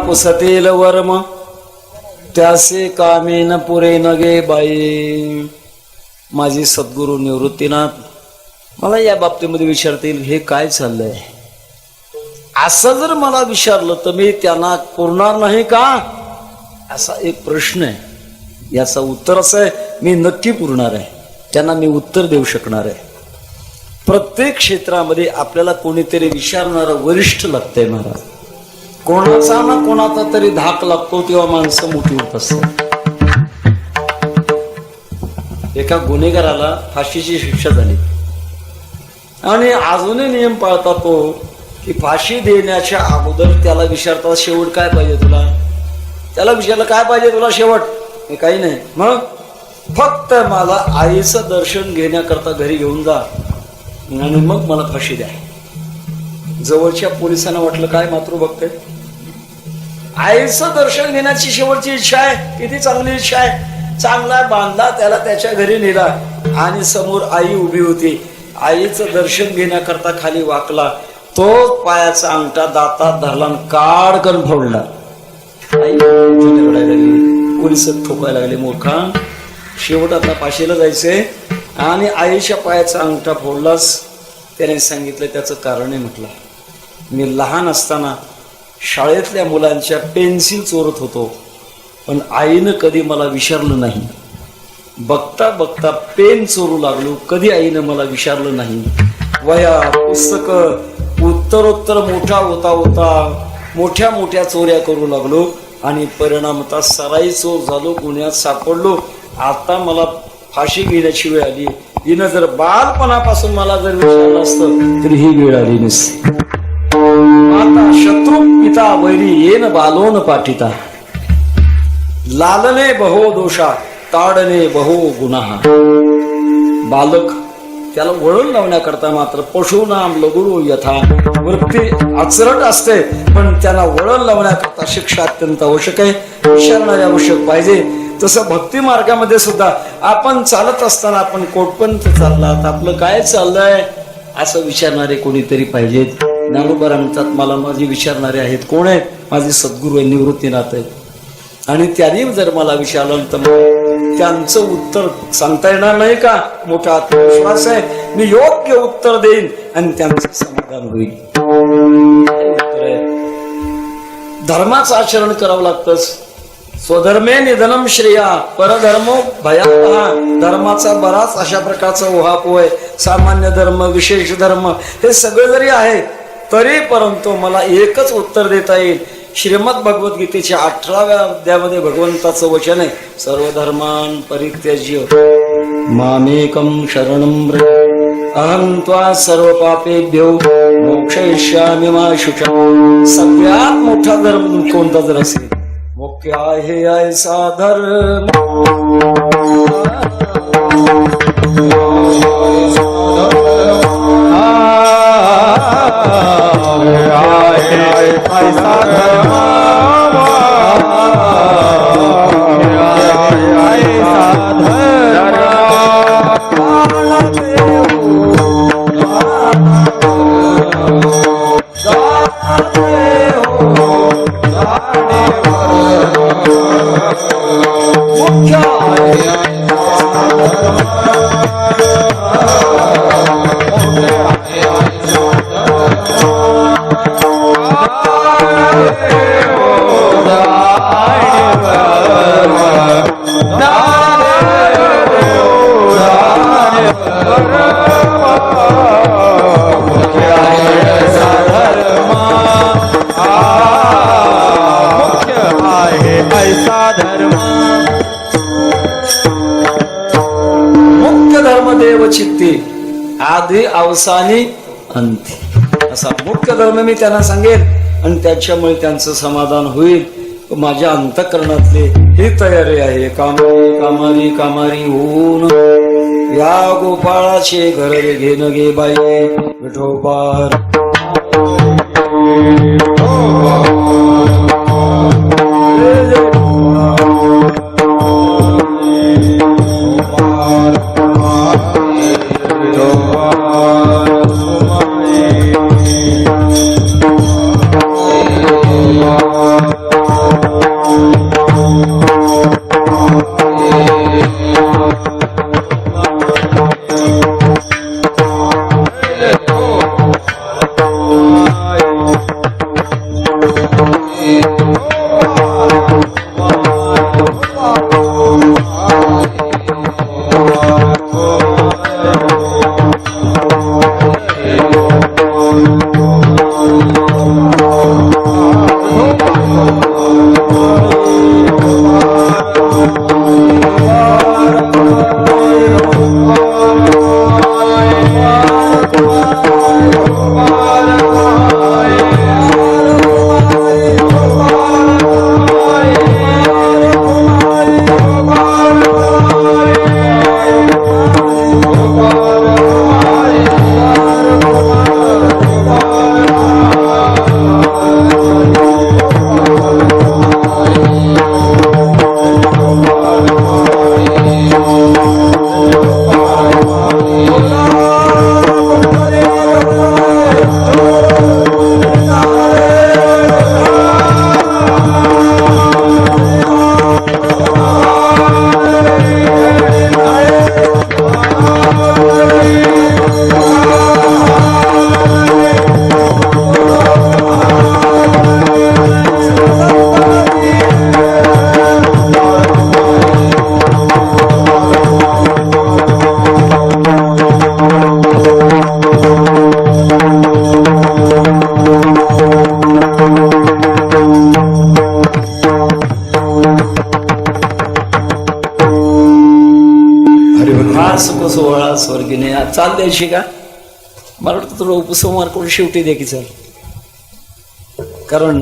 पुसतेल वर्म त्यासे कामे न पुरे नगे बाई. माझे सद्गुरू निवृत्तीनाथ मला या बाबतीमध्ये विचारतील हे काय चाललंय. असं जर मला विचारलं तर मी त्यांना पुरणार नाही का, असा एक प्रश्न आहे. याचं उत्तर असं आहे, मी नक्की पुरणार आहे. त्यांना मी उत्तर देऊ शकणार आहे. प्रत्येक क्षेत्रामध्ये आपल्याला कोणीतरी विचारणारं वरिष्ठ लागतंय महाराज. कोणाचा ना कोणाचा तरी धाक लागतो तेव्हा माणसं मोठी होत असतात. एका गुन्हेगाराला फाशीची शिक्षा झाली आणि अजूनही नियम पाळता तो की फाशी देण्याच्या अगोदर त्याला विचारतात शेवट काय पाहिजे तुला. त्याला विचारलं काय पाहिजे तुला शेवट. हे काही नाही, मग फक्त मला आईचं दर्शन घेण्याकरता घरी घेऊन जा आणि मग मला फाशी द्या. जवळच्या पोलिसांना वाटलं काय मातृभक्त आहे, आईचं दर्शन घेण्याची शेवटची इच्छा आहे. किती चांगली इच्छा आहे. चांगला बांधला त्याला, त्याच्या घरी नेला आणि समोर आई उभी होती. आईचं दर्शन घेण्याकरता खाली वाकला. तो पायाचा अंगठा दातात धरला आणि काडकन फोडला. आई रडायला लागली, पोलिस ठोकायला लागले. मूर्खा, शेवट आता फाशीला जायचंय आणि आईच्या पायाचा अंगठा फोडलास. त्याने सांगितलं त्याचं कारण आहे. म्हटलं मी लहान असताना शाळेतल्या मुलांच्या पेन्सिल चोरत होतो, पण आईनं कधी मला विचारलं नाही. बघता बघता पेन चोरू लागलो, कधी आईनं मला विचारलं नाही. वया पुस्तक उत्तरोत्तर मोठा होता होता मोठ्या मोठ्या चोऱ्या करू लागलो आणि परिणामतः सराई चोर झालो, गुन्ह्यात सापडलो. आता मला फाशी घेण्याची वेळ आली. हिनं जर बालपणापासून मला जर विचारलं असतं तरी ही वेळ आली नसती. आता शत्रू पिता वैरी येन बालोन पाठिता लालने बहो दोषा ताडने बहो गुन्हा. बालक त्याला वळण लावण्याकरता मात्र पशुनाम लघुरू यथा वृत्ती आचरट असते, पण त्यांना वळण लावण्याकरता शिक्षा अत्यंत आवश्यक आहे. विचारणारे आवश्यक पाहिजे. तसं भक्ती मार्गामध्ये सुद्धा आपण चालत असताना आपण कोटपर्यंत चाललात, आपलं काय चाललंय असं विचारणारे कोणीतरी पाहिजेत. ज्ञानोबा म्हणतात मला माझे विचारणारे आहेत. कोण आहेत? माझे सद्गुरू आहे, निवृत्तीनाथ आहेत. आणि त्यांनी जर मला विचारलं तर त्यांचं उत्तर सांगता येणार नाही का. मोठा आत्मविश्वास आहे, मी योग्य उत्तर देईन आणि त्यांचं समाधान होईल. उत्तर आहे धर्माचं आचरण करावं लागतंच. स्वधर्मे निधनम श्रेया परधर्मो भयावहा. धर्माचा बराच अशा प्रकारचा उहापोह आहे. सामान्य धर्म, विशेष धर्म हे सगळे जरी आहे तरी परंतु मला एकच उत्तर देता येईल. श्रीमद भगवद्गीतेच्या 18व्या अध्यायामध्ये भगवंताचं वचन आहे, सर्व धर्मान् परित्यज्य मामेकं शरणं व्रज अहं त्वा सर्व पापेभ्यो मोक्षयिष्यामि मा शुचा. सगळ्यात मोठा धर्म कोणता जर असेल, मुख्य आहे ऐसा धर्म. मुख्य धर्म देव चित्ती आधी अवसानी अंती. असा मुख्य धर्म मी त्यांना सांगेन आणि त्याच्यामुळे त्यांचं समाधान होईल. माझ्या अंतःकरणातले ही तयारी आहे. कामारी कामारी कामारी होऊन या गोपाळाचे घर रे घेन गे बाई विठोबार. की नाही, आज चाल द्यायची का? मला वाटतं तुला उपसंहार करून शेवटी द्या की चाल, कारण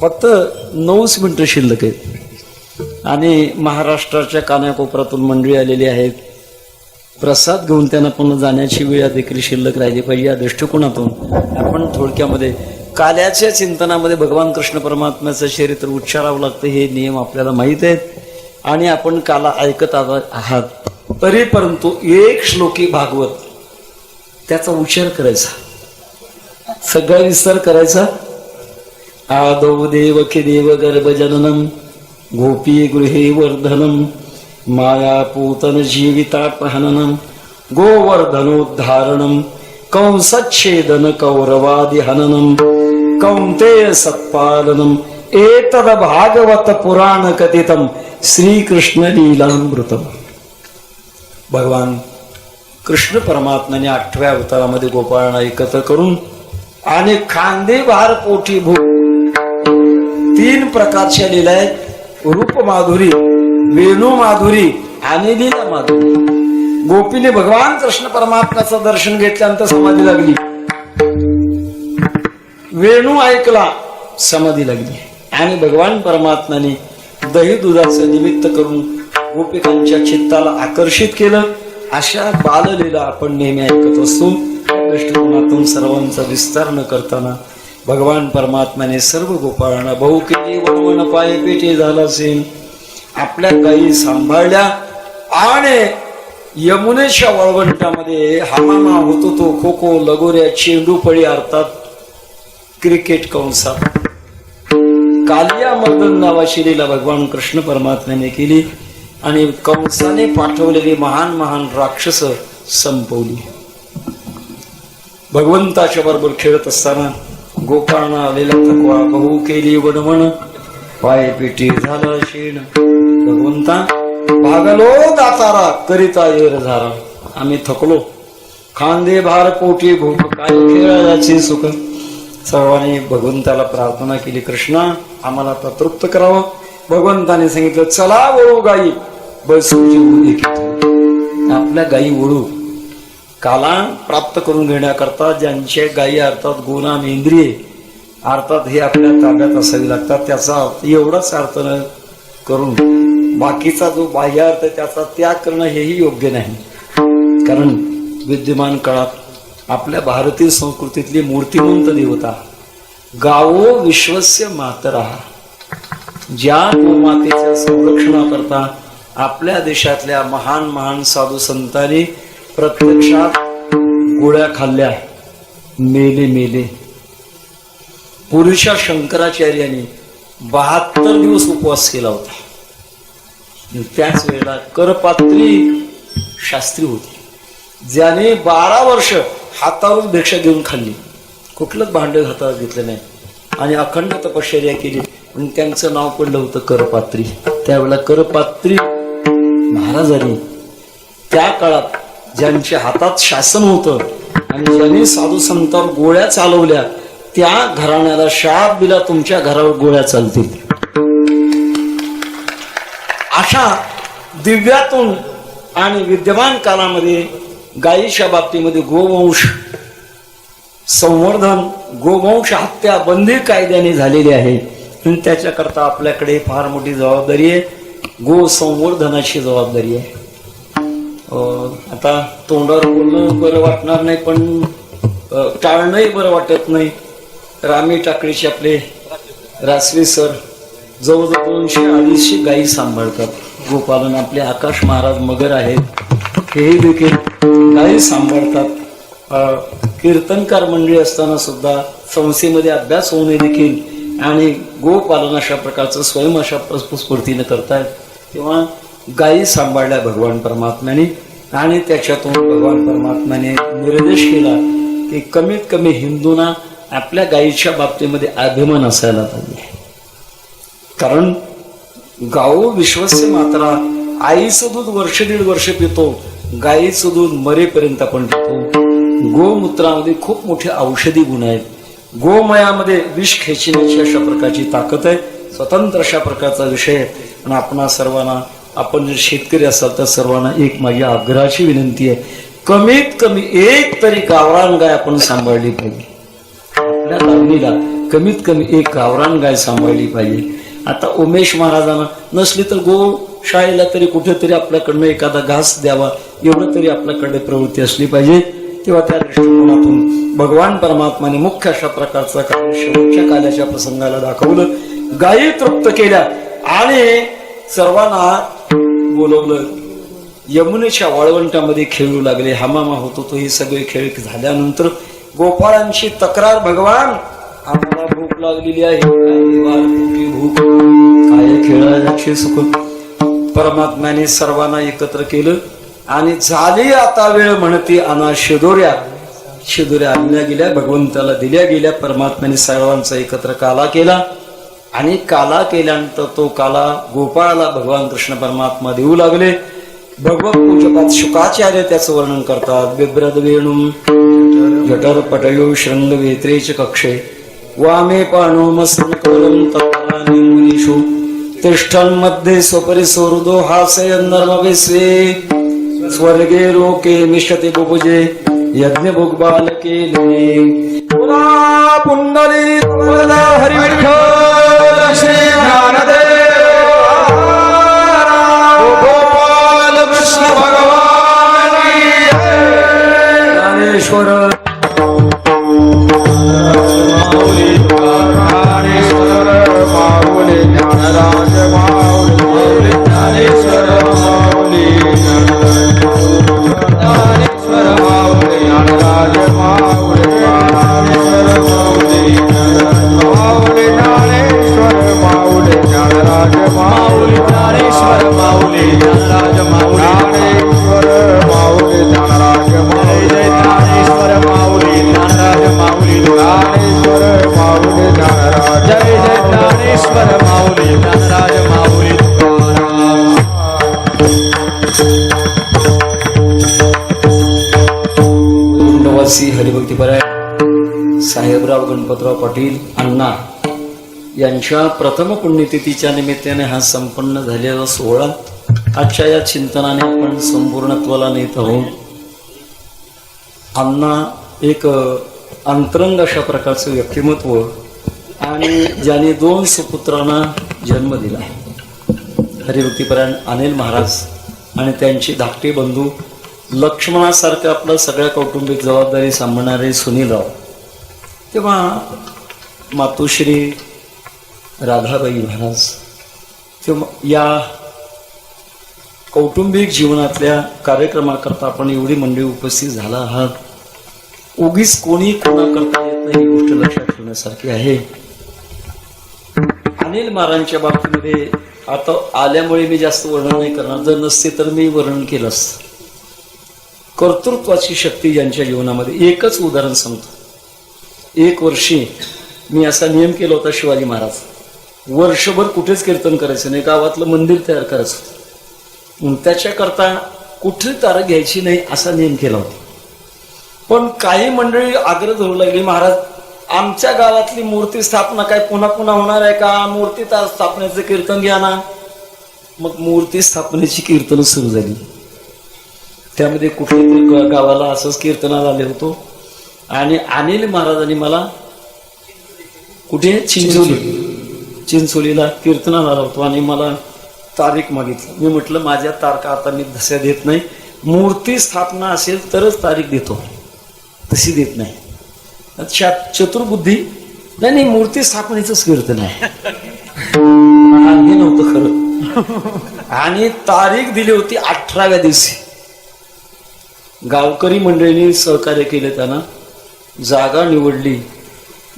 फक्त 9 मिनिटं शिल्लक आहेत आणि महाराष्ट्राच्या कानाकोपऱ्यातून मंडळी आलेली आहेत. प्रसाद घेऊन त्यांना पुन्हा जाण्याची वेळ देखील शिल्लक राहिली पाहिजे. या दृष्टिकोनातून आपण थोडक्यामध्ये काल्याच्या चिंतनामध्ये भगवान कृष्ण परमात्म्याचं चरित्र उच्चारावं लागतं, हे नियम आपल्याला माहीत आहेत आणि आपण काला ऐकत आहात. तरी परंतु एक श्लोकी भागवत त्याचा उच्चार करायचा, सगळा विस्तार करायचा. आदौ देवकी देव गर्भजननम गोपी गृहे वर्धनम मायापूतन जीवितापहननम गोवर्धनोद्धारणम कंसच्छेदन कौरवादि हननम कौंतेय सत्पालनम एतद भागवत पुराण कथितम श्रीकृष्ण लीलामृतम. भगवान कृष्ण परमात्म्याने 8व्या अवतारामध्ये गोपाळांना एकत्र करून आणि खांदे भार पोटी भू 3 प्रकारच्या लीला आहेत. रूप माधुरी, वेणू माधुरी आणि लीला माधुरी. गोपीने भगवान कृष्ण परमात्म्याचं दर्शन घेतल्यानंतर समाधी लागली, वेणू ऐकला समाधी लागली आणि भगवान परमात्म्याने दही दुधाचं निमित्त करून गोपिकांच्या चित्ताला आकर्षित केलं. अशा बाललीला आपण नेहमी ऐकत असतो. दृष्टिकोनातून सर्वांचा विस्तार न करताना भगवान परमात्म्याने सर्व गोपाळांना बहु केली, वणवण पाय पेटे झाला असेल, आपल्या गायी सांभाळल्या आणि यमुनेच्या वळवंटामध्ये हामामा होतो तो खो खो लगोऱ्या चेंडू फळी अर्थात क्रिकेट कंसात कालिया मर्दन नावाची लीला भगवान कृष्ण परमात्म्याने केली आणि कंसाने पाठवलेली महान महान राक्षस संपवली. भगवंताच्या बरोबर खेळत असताना गोपाळांना आलेला थकवा बहु केली वणवण पाय पेटी झाला शेण. भगवंता भागलो दातारा करिता येर झारा, आम्ही थकलो, खांदे भार पोटी भूक काय खेळायचे सुख. सर्वांनी भगवंताला प्रार्थना केली, कृष्णा आम्हाला आता तृप्त करावं. भगवंताने सांगितलं चला वळू गाई बसू जेवू देखील. आपल्या गायी वळू काला प्राप्त करून घेण्याकरता ज्यांच्या गायी अर्थात गुणाम इंद्रिये अर्थात हे आपल्या ताब्यात असावी लागतात. त्याचा एवढाच अर्थ न करून बाकीचा जो बाह्य अर्थ त्याचा त्याग करणं हेही योग्य नाही. कारण विद्यमान काळात आपल्या भारतीय संस्कृतीतली मूर्तिमंत देवता गावो विश्वस्य मातरा, ज्या गोमातेच्या संरक्षणाकरता आपल्या देशातल्या महान महान साधू संतांनी प्रत्यक्षात गोळ्या खाल्ल्या, मेले मेले. पुरुषा शंकराचार्यांनी 72 दिवस उपवास केला होता. त्याच वेळेला करपात्री शास्त्री होते, ज्याने 12 वर्ष हातावर भिक्षा घेऊन खाल्ली, कुठलंच भांड हातावर घेतलं नाही आणि अखंड तपश्चर्या केली. पण त्यांचं नाव पडलं होतं करपात्री. त्यावेळेला करपात्री महाराजांनी त्या काळात ज्यांच्या हातात शासन होतं आणि ज्यांनी साधू संतांवर गोळ्या चालवल्या त्या घराण्याला शाप दिला, तुमच्या घरावर गोळ्या चालतील. अशा दिव्यातून आणि विद्यमान काळामध्ये गायीच्या बाबतीमध्ये गोवंश संवर्धन, गोवंश हत्या बंदी कायद्याने झालेली आहे. त्याच्याकरता आपल्याकडे फार मोठी जबाबदारी आहे, गो संवर्धनाची जबाबदारी आहे. आता तोंडावर बोलणं बरं वाटणार नाही, पण टाळणंही बरं वाटत नाही. रामी टाकळीचे आपले रासवे सर जवळजवळ 200-250 गायी सांभाळतात. गोपालन आपले आकाश महाराज मगर आहेत, हेही देखील गायी सांभाळतात. कीर्तनकार मंडळी असताना सुद्धा संस्थेमध्ये अभ्यास होणे देखील आणि गोपालन अशा प्रकारचं स्वयं अशा स्फूर्तीने करतायत. तेव्हा गायी सांभाळल्या भगवान परमात्म्याने आणि त्याच्यातून भगवान परमात्म्याने निर्देश केला की कमीत कमी हिंदूंना आपल्या गायीच्या बाबतीमध्ये अभिमान असायला पाहिजे. कारण गाऊ विश्वस्य मात्रा, आईचं दूध 1.5 वर्ष पितो, गायीचं दूध मरेपर्यंत आपण पितो. गोमूत्रामध्ये खूप मोठे औषधी गुण आहेत. गोमयामध्ये विष खेचण्याची अशा प्रकारची ताकद आहे. स्वतंत्र अशा प्रकारचा विषय. आणि आपणा सर्वांना, आपण जर शेतकरी असाल तर सर्वांना एक माझी आग्रहाची विनंती आहे, कमीत कमी एक तरी गावरान गाय आपण सांभाळली पाहिजे. आपल्या लावणीला कमीत कमी एक गावरान गाय सांभाळली पाहिजे. आता उमेश महाराजांना नसली तर गोशाळेला तरी कुठेतरी आपल्याकडनं एखादा घास द्यावा, एवढं तरी आपल्याकडे प्रवृत्ती असली पाहिजे. तेव्हा त्या दृष्टिकोनातून भगवान परमात्माने मुख्य अशा प्रकारचा कार्य शेवटच्या काल्याच्या प्रसंगाला दाखवलं. गायी तृप्त केल्या आणि सर्वांना बोलवलं. यमुनेच्या वाळवंटामध्ये खेळू लागले. हमामा होतो तो. हे सगळे खेळ झाल्यानंतर गोपाळांची तक्रार, भगवान आम्हाला भूक लागलेली आहे, भूक काय खेळायचे सुख. परमात्म्याने सर्वांना एकत्र केलं आणि झाली आता वेळ म्हणती आणा शिदोऱ्या. शिदोऱ्या आणल्या गेल्या, भगवंताला दिल्या गेल्या. परमात्म्याने सर्वांचा एकत्र काला केला आणि काला केल्यानंतर तो काला गोपाळाला भगवान कृष्ण परमात्मा देऊ लागले. भगवत पूजपात शुकाचार्य त्याचं वर्णन करतात. बिभ्रद वेणुम जठर पटयो शृंग वेत्रेच कक्षे वामे पाणो मस्तकवलं तत्पराणि मुनीषु तिष्ठन् मध्ये स्वपरिसोरुदो हासयन् नर्मविश्वे स्वर्गे लोके मिष्यते बुभुजे यज्ञ भोगबालके पुरा पुंडली वरदा हरि विठ्ठल श्री ज्ञानदेव गोपाल कृष्ण भगवान की जय. ज्ञानेश्वर माऊली ज्ञानराज माऊली ज्ञानेश्वर माऊली ज्ञानेश्वर माऊली ज्ञानराज माऊली माऊली ज्ञानेश्वर माऊली ज्ञानराज माऊली ज्ञानेश्वर माऊली ज्ञानराज माऊली ज्ञानेश्वर माऊली ज्ञानराज माऊली ज्ञानेश्वर माऊली ज्ञानराज माऊली ज्ञानेश्वर माऊली ज्ञानराज जय जय ज्ञानेश्वर माऊली ज्ञानराज माऊली कुंडवासी हरिभक्तीपरायण साहेबराव गणपतराव पाटील अण्णा यांच्या प्रथम पुण्यतिथीच्या निमित्ताने हा संपन्न झालेला सोहळा आजच्या या चिंतनाने आपण संपूर्णत्वाला नेत आहोत. अण्णा एक अंतरंग अशा प्रकारचं व्यक्तिमत्व आणि ज्याने 2 सुपुत्रांना जन्म दिला. हरिभक्तीपरायण अनिल महाराज आणि त्यांचे धाकटे बंधू लक्ष्मणासारखं आपलं सगळ्या कौटुंबिक जबाबदारी सांभाळणारे सुनीलराव. तेव्हा मातोश्री राधाबाई महाराज. तेव्हा या कौटुंबिक जीवनातल्या कार्यक्रमाकरता आपण एवढी मंडळी उपस्थित झाला आहात. उगीच कोणी कोणाकरता येत नाही ही गोष्ट लक्षात ठेवण्यासारखी आहे. अनिल महाराजांच्या बाबतीमध्ये आता आल्यामुळे मी जास्त वर्णन नाही करणार. जर नसते तर मी वर्णन केलं असतं. कर्तृत्वाची शक्ती ज्यांच्या जीवनामध्ये. एकच उदाहरण सांगतो. 1 वर्षी मी असा नियम केला होता. शिवाजी महाराज वर्षभर कुठेच कीर्तन करायचं नाही, गावातलं मंदिर तयार करायचं होतं. त्याच्याकरता कुठे तारक घ्यायची नाही असा नियम केला होता. पण काही मंडळी आग्रह धरू लागली, महाराज आमच्या गावातली मूर्ती स्थापना काय पुन्हा पुन्हा होणार आहे का? मूर्ती स्थापनेचं कीर्तन घ्या ना. मग मूर्ती स्थापनेची कीर्तन सुरू झाली. त्यामध्ये कुठेतरी गावाला असंच कीर्तनाला आले होतो आणि अनिल महाराजांनी मला कुठे चिंचोलीला कीर्तनाला आला होतो आणि मला तारीख मागितली. मी म्हटलं माझ्या तारखा आता मी धस्या देत नाही. मूर्ती स्थापना असेल तरच तारीख देतो, तशी देत नाही. चतुर्बुद्धी नाही, मूर्ती स्थापनेचंच कीर्तन आहे. हे नव्हतं खरं. आणि तारीख दिली होती 18व्या दिवशी. गावकरी मंडळींनी सहकार्य केले. त्यांना जागा निवडली.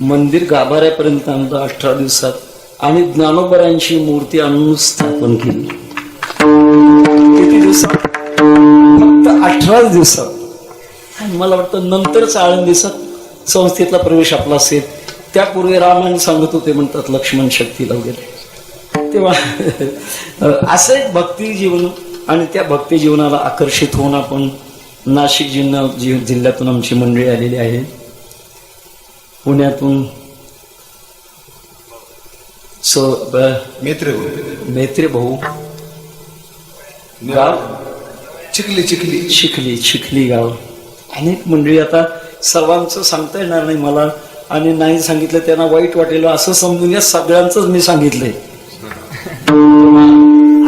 मंदिर गाभाऱ्यापर्यंत आणलं 18 दिवसात आणि ज्ञानोबरांची मूर्ती आणून स्थापन केली. किती दिवसात? फक्त 18 दिवसात. आणि मला वाटतं नंतरच आळंद दिवसात संस्थेतला प्रवेश आपला असेल. त्यापूर्वी रामायण सांगत होते म्हणतात लक्ष्मण शक्तीला वगैरे. तेव्हा असं एक भक्ती जीवन आणि त्या भक्ती जीवनाला आकर्षित होऊन आपण नाशिक जिल्ह्यातून आमची मंडळी आलेली आहे. पुण्यातून मेत्रे भाऊ गाव चिखली गाव. अनेक मंडळी, आता सर्वांचं सांगता येणार नाही मला, आणि नाही सांगितलं त्यांना वाईट वाटेल असं समजून घ्या, सगळ्यांच मी सांगितलंय.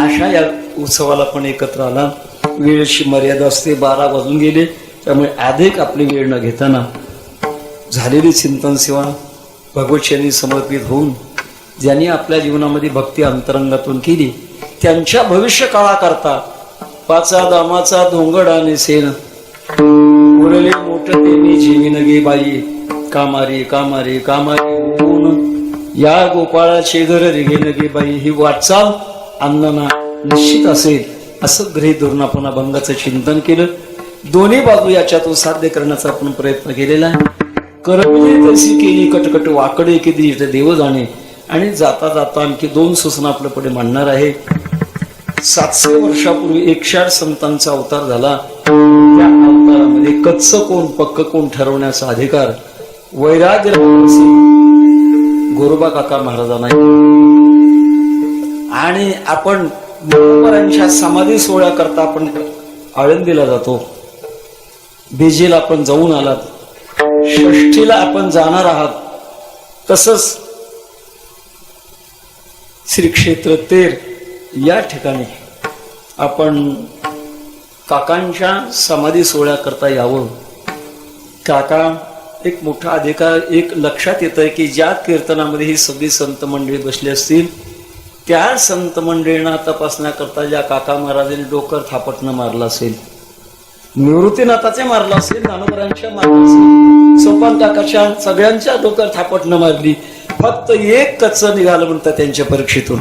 अशा या उत्सवाला पण एकत्र आला. वेळेची मर्यादा असते, 12 वाजून गेले, त्यामुळे अधिक आपली वेळ न घेताना झालेली चिंतन सेवा भगवतचरणी समर्पित होऊन ज्यांनी आपल्या जीवनामध्ये भक्ती अंतरंगातून केली त्यांच्या भविष्य काळाकरता पाचा दामाचा धोंगडा नेसेन उरले मोठं ते मी जीवीन गे बाई कामारी कामारी कामारी होऊन या गोपाळाचे घर रेगेन गे बाई. ही वाटचाल अण्णांना निश्चित असेल असं गृहीत धरून आपण अभंगाचं चिंतन केलं. दोन्ही बाजू याच्यातून साध्य करण्याचा आपण प्रयत्न केलेला आहे. करविले तशी केली कटकट वाकडे किती देव जाणे. आणि जाता जाता आणखी 2 सूचना आपल्या पुढे मांडणार आहे. 700 वर्षापूर्वी 108 संतांचा अवतार झाला. त्या अवतारामध्ये कच्च कोण पक्क कोण ठरवण्याचा अधिकार वैराग्य गोरोबा काका महाराजांना. आणि आपण बरोबरांच्या समाधी सोहळ्या करता आपण आळंदीला जातो. बेजेला आपण जाऊन आलात, षष्ठीला आपण जाणार आहात. तसंच श्री क्षेत्र तेर या ठिकाणी आपण काकांच्या समाधी सोहळ्या करता यावं. काका एक मोठा अधिकार एक लक्षात येत आहे की ज्या कीर्तनामध्ये ही सगळी संत मंडळी बसली असतील त्या संत मंडळींना तपासण्याकरता ज्या काका महाराजांनी डोकर थापटणं मारलं असेल, निवृत्तीनाथाचे मारलं असेल, ज्ञानोबरांच्या मारलं असेल, सोपान काकाच्या सगळ्यांच्या डोकर थापटणं मारली, फक्त एक कच्च निघालं म्हणतात त्यांच्या परीक्षेतून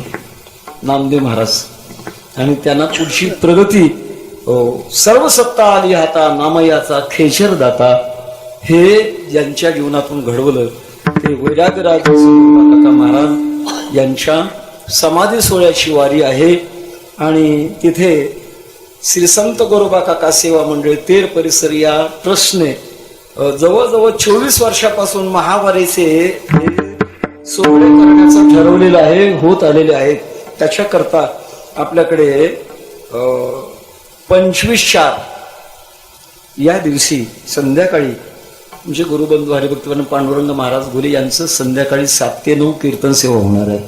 नामदेव महाराज. आणि त्यांना पुढची प्रगती सर्व सत्ता आली हाता नामयाचा खेचर दाता हे ज्यांच्या जीवनातून घडवलं ते वैरागराज काका महाराज यांच्या समाधी सोहळ्याची वारी आहे. आणि तिथे श्री संत गोरोबा काका सेवा मंडळ तेर परिसर या ट्रस्टने जवळजवळ 24 वर्षापासून महावारीचे सोहळे करण्याचं ठरवलेलं आहे, होत आलेले आहेत. त्याच्याकरता आपल्याकडे 25/4 या दिवशी संध्याकाळी म्हणजे गुरुबंधू हरिभक्तवान पांडुरंग महाराज घोले यांचं संध्याकाळी 7 ते 9 कीर्तन सेवा होणार आहे.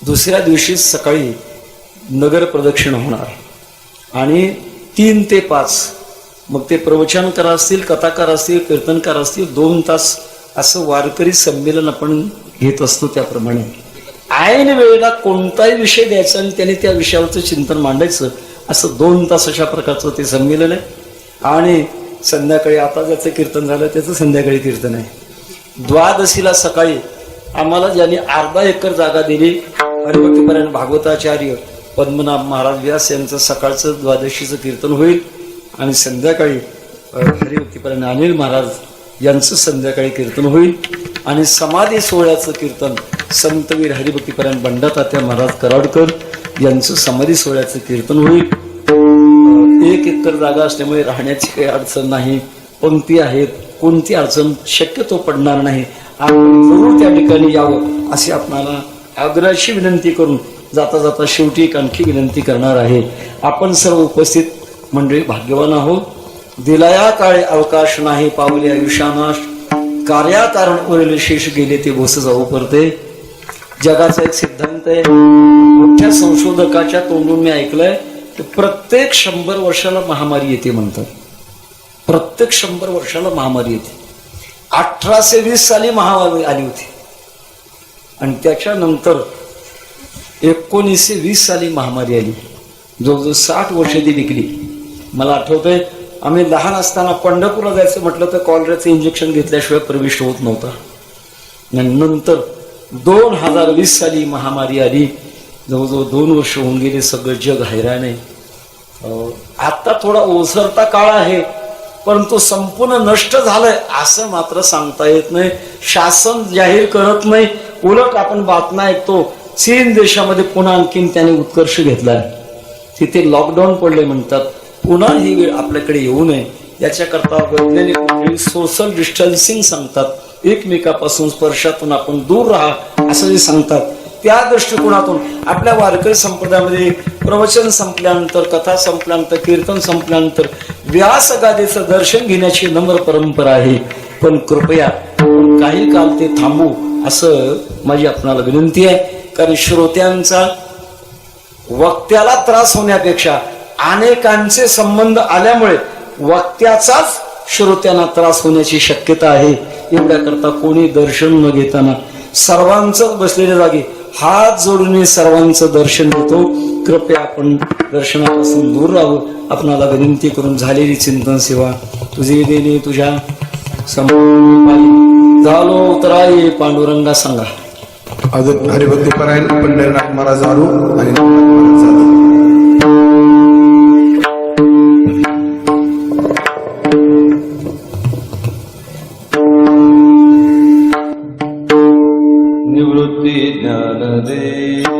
दुसऱ्या दिवशी सकाळी नगर प्रदक्षिण होणार आणि 3 ते 5 मग ते प्रवचनकार असतील, कथाकार असतील, कीर्तनकार असतील, 2 तास असं वारकरी संमेलन आपण घेत असतो. त्याप्रमाणे ऐन वेळेला कोणताही विषय द्यायचा आणि त्याने त्या विषयावरचं चिंतन मांडायचं असं 2 तास अशा प्रकारचं ते संमेलन आहे. आणि संध्याकाळी आता ज्याचं कीर्तन झालं त्याचं संध्याकाळी कीर्तन आहे. द्वादशीला सकाळी आम्हाला ज्यांनी अर्धा एकर जागा दिली हरिभक्तीपरायण भागवताचार्य पद्मनाभ महाराज व्यास यांचं सकाळचं द्वादशीचं कीर्तन होईल. आणि संध्याकाळी हरिभक्तीपरायण अनिल महाराज यांचं संध्याकाळी कीर्तन होईल. आणि समाधी सोहळ्याचं कीर्तन संतवीर हरिभक्तीपरायण बंडातात्या महाराज कराडकर यांचं समाधी सोहळ्याचं कीर्तन होईल. 1 एकर जागा असल्यामुळे राहण्याची काही अडचण नाही, पंक्ती आहेत, कोणती अडचण शक्यतो पडणार नाही. आपण जरूर त्या ठिकाणी यावं अशी आपणाला आग्रहाची विनंती करून जाता जाता शेवटी एक आणखी विनंती करणार आहे. आपण सर्व उपस्थित मंडळी भाग्यवान आहोत. दिलाया काळे अवकाश नाही पावले आयुष्यानाश कार्याकारण उरले शेष गेले ते भोस जाऊ परते. जगाचा एक सिद्धांत आहे, मोठ्या संशोधकाच्या तोंडून मी ऐकलंय की प्रत्येक 100 वर्षाला महामारी येते म्हणतात. प्रत्येक 100 वर्षाला महामारी येते. 1820 साली महामारी आली होती आणि त्याच्यानंतर 1920 साली महामारी आली. जवळजवळ 60 वर्ष ती टिकली. मला आठवतंय आम्ही लहान असताना पंढरपूरला जायचं म्हटलं तर कॉलऱ्याचं इंजेक्शन घेतल्याशिवाय प्रविष्ट होत नव्हता. नंतर 2020 साली महामारी आली. जवळजवळ 2 वर्ष होऊन गेले. सगळं जग हैराण आहे. आता थोडा ओसरता काळ आहे परंतु संपूर्ण नष्ट झालंय असं मात्र सांगता येत नाही. शासन जाहीर करत नाही. उलट आपण बातम्या ऐकतो चीन देशामध्ये पुन्हा आणखीन त्याने उत्कर्ष घेतलाय. तिथे लॉकडाऊन पडले म्हणतात. पुन्हा ही वेळ आपल्याकडे येऊ नये याच्याकरता वैज्ञानिक सोशल डिस्टन्सिंग सांगतात. एकमेकापासून स्पर्शातून आपण दूर राहा असं जे सांगतात. त्या दृष्टिकोनातून आपल्या वारकरी संप्रदायामध्ये प्रवचन संपल्यानंतर, कथा संपल्यानंतर, कीर्तन संपल्यानंतर व्यासगादेचं दर्शन घेण्याची नम्र परंपरा आहे. पण कृपया काही काल ते थांबू असं माझी आपणाला विनंती आहे. कारण श्रोत्यांचा वक्त्याला त्रास होण्यापेक्षा अनेकांचे संबंध आल्यामुळे वक्त्याचाच श्रोत्यांना त्रास होण्याची शक्यता आहे. एवढ्याकरता कोणी दर्शन न घेताना सर्वांचं बसलेल्या जागी हात जोडून सर्वांचं दर्शन घेतो. कृपया आपण दर्शनापासून दूर राहू आपणाला विनंती करून झालेली चिंतन सेवा तुझे देणे तुझ्या झालो उतराई पांडुरंगा सांगा. अजून हरिभक्ती परायण पंढरीनाथ महाराज आरू आणि नामदेव महाराज जाधव. निवृत्ती ज्ञानदेवा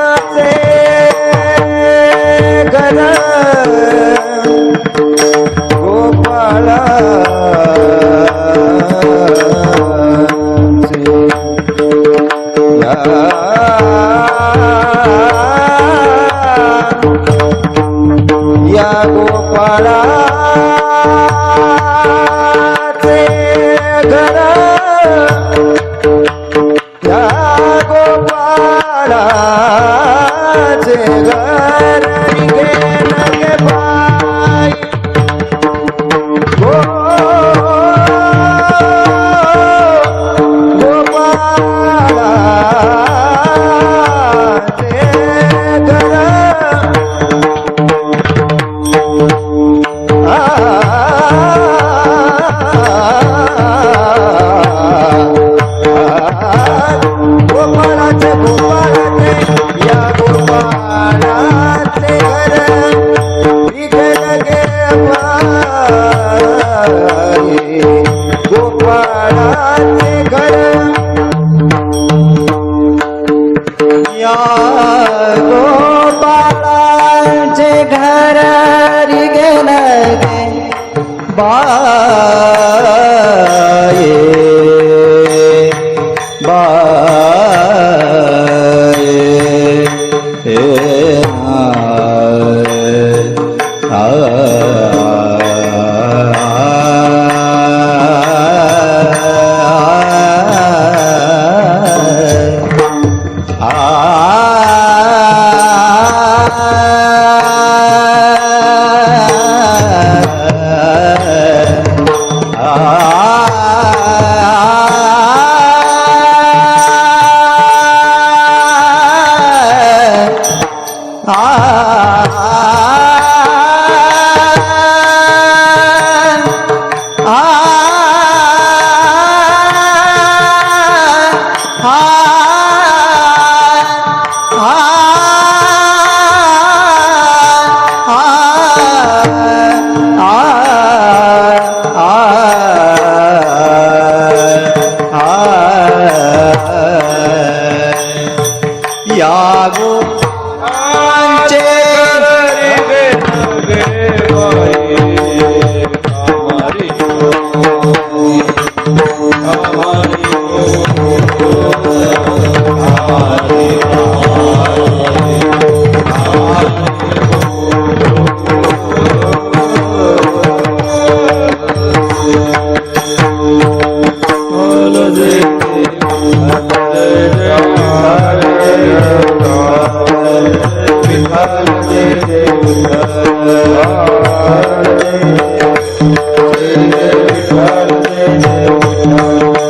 गोपाळाचे घर गोपाळाचे या गोपाळाचे घर या गोपाळाचे घर गे लगे बाई गोपाळाचे घर गोपाळाचे या गोपाळाचे घर इथे लगे बाई गोपाळाचे घर या गोपाळाचे घर गे लगे बाई जय जय विठ्ठल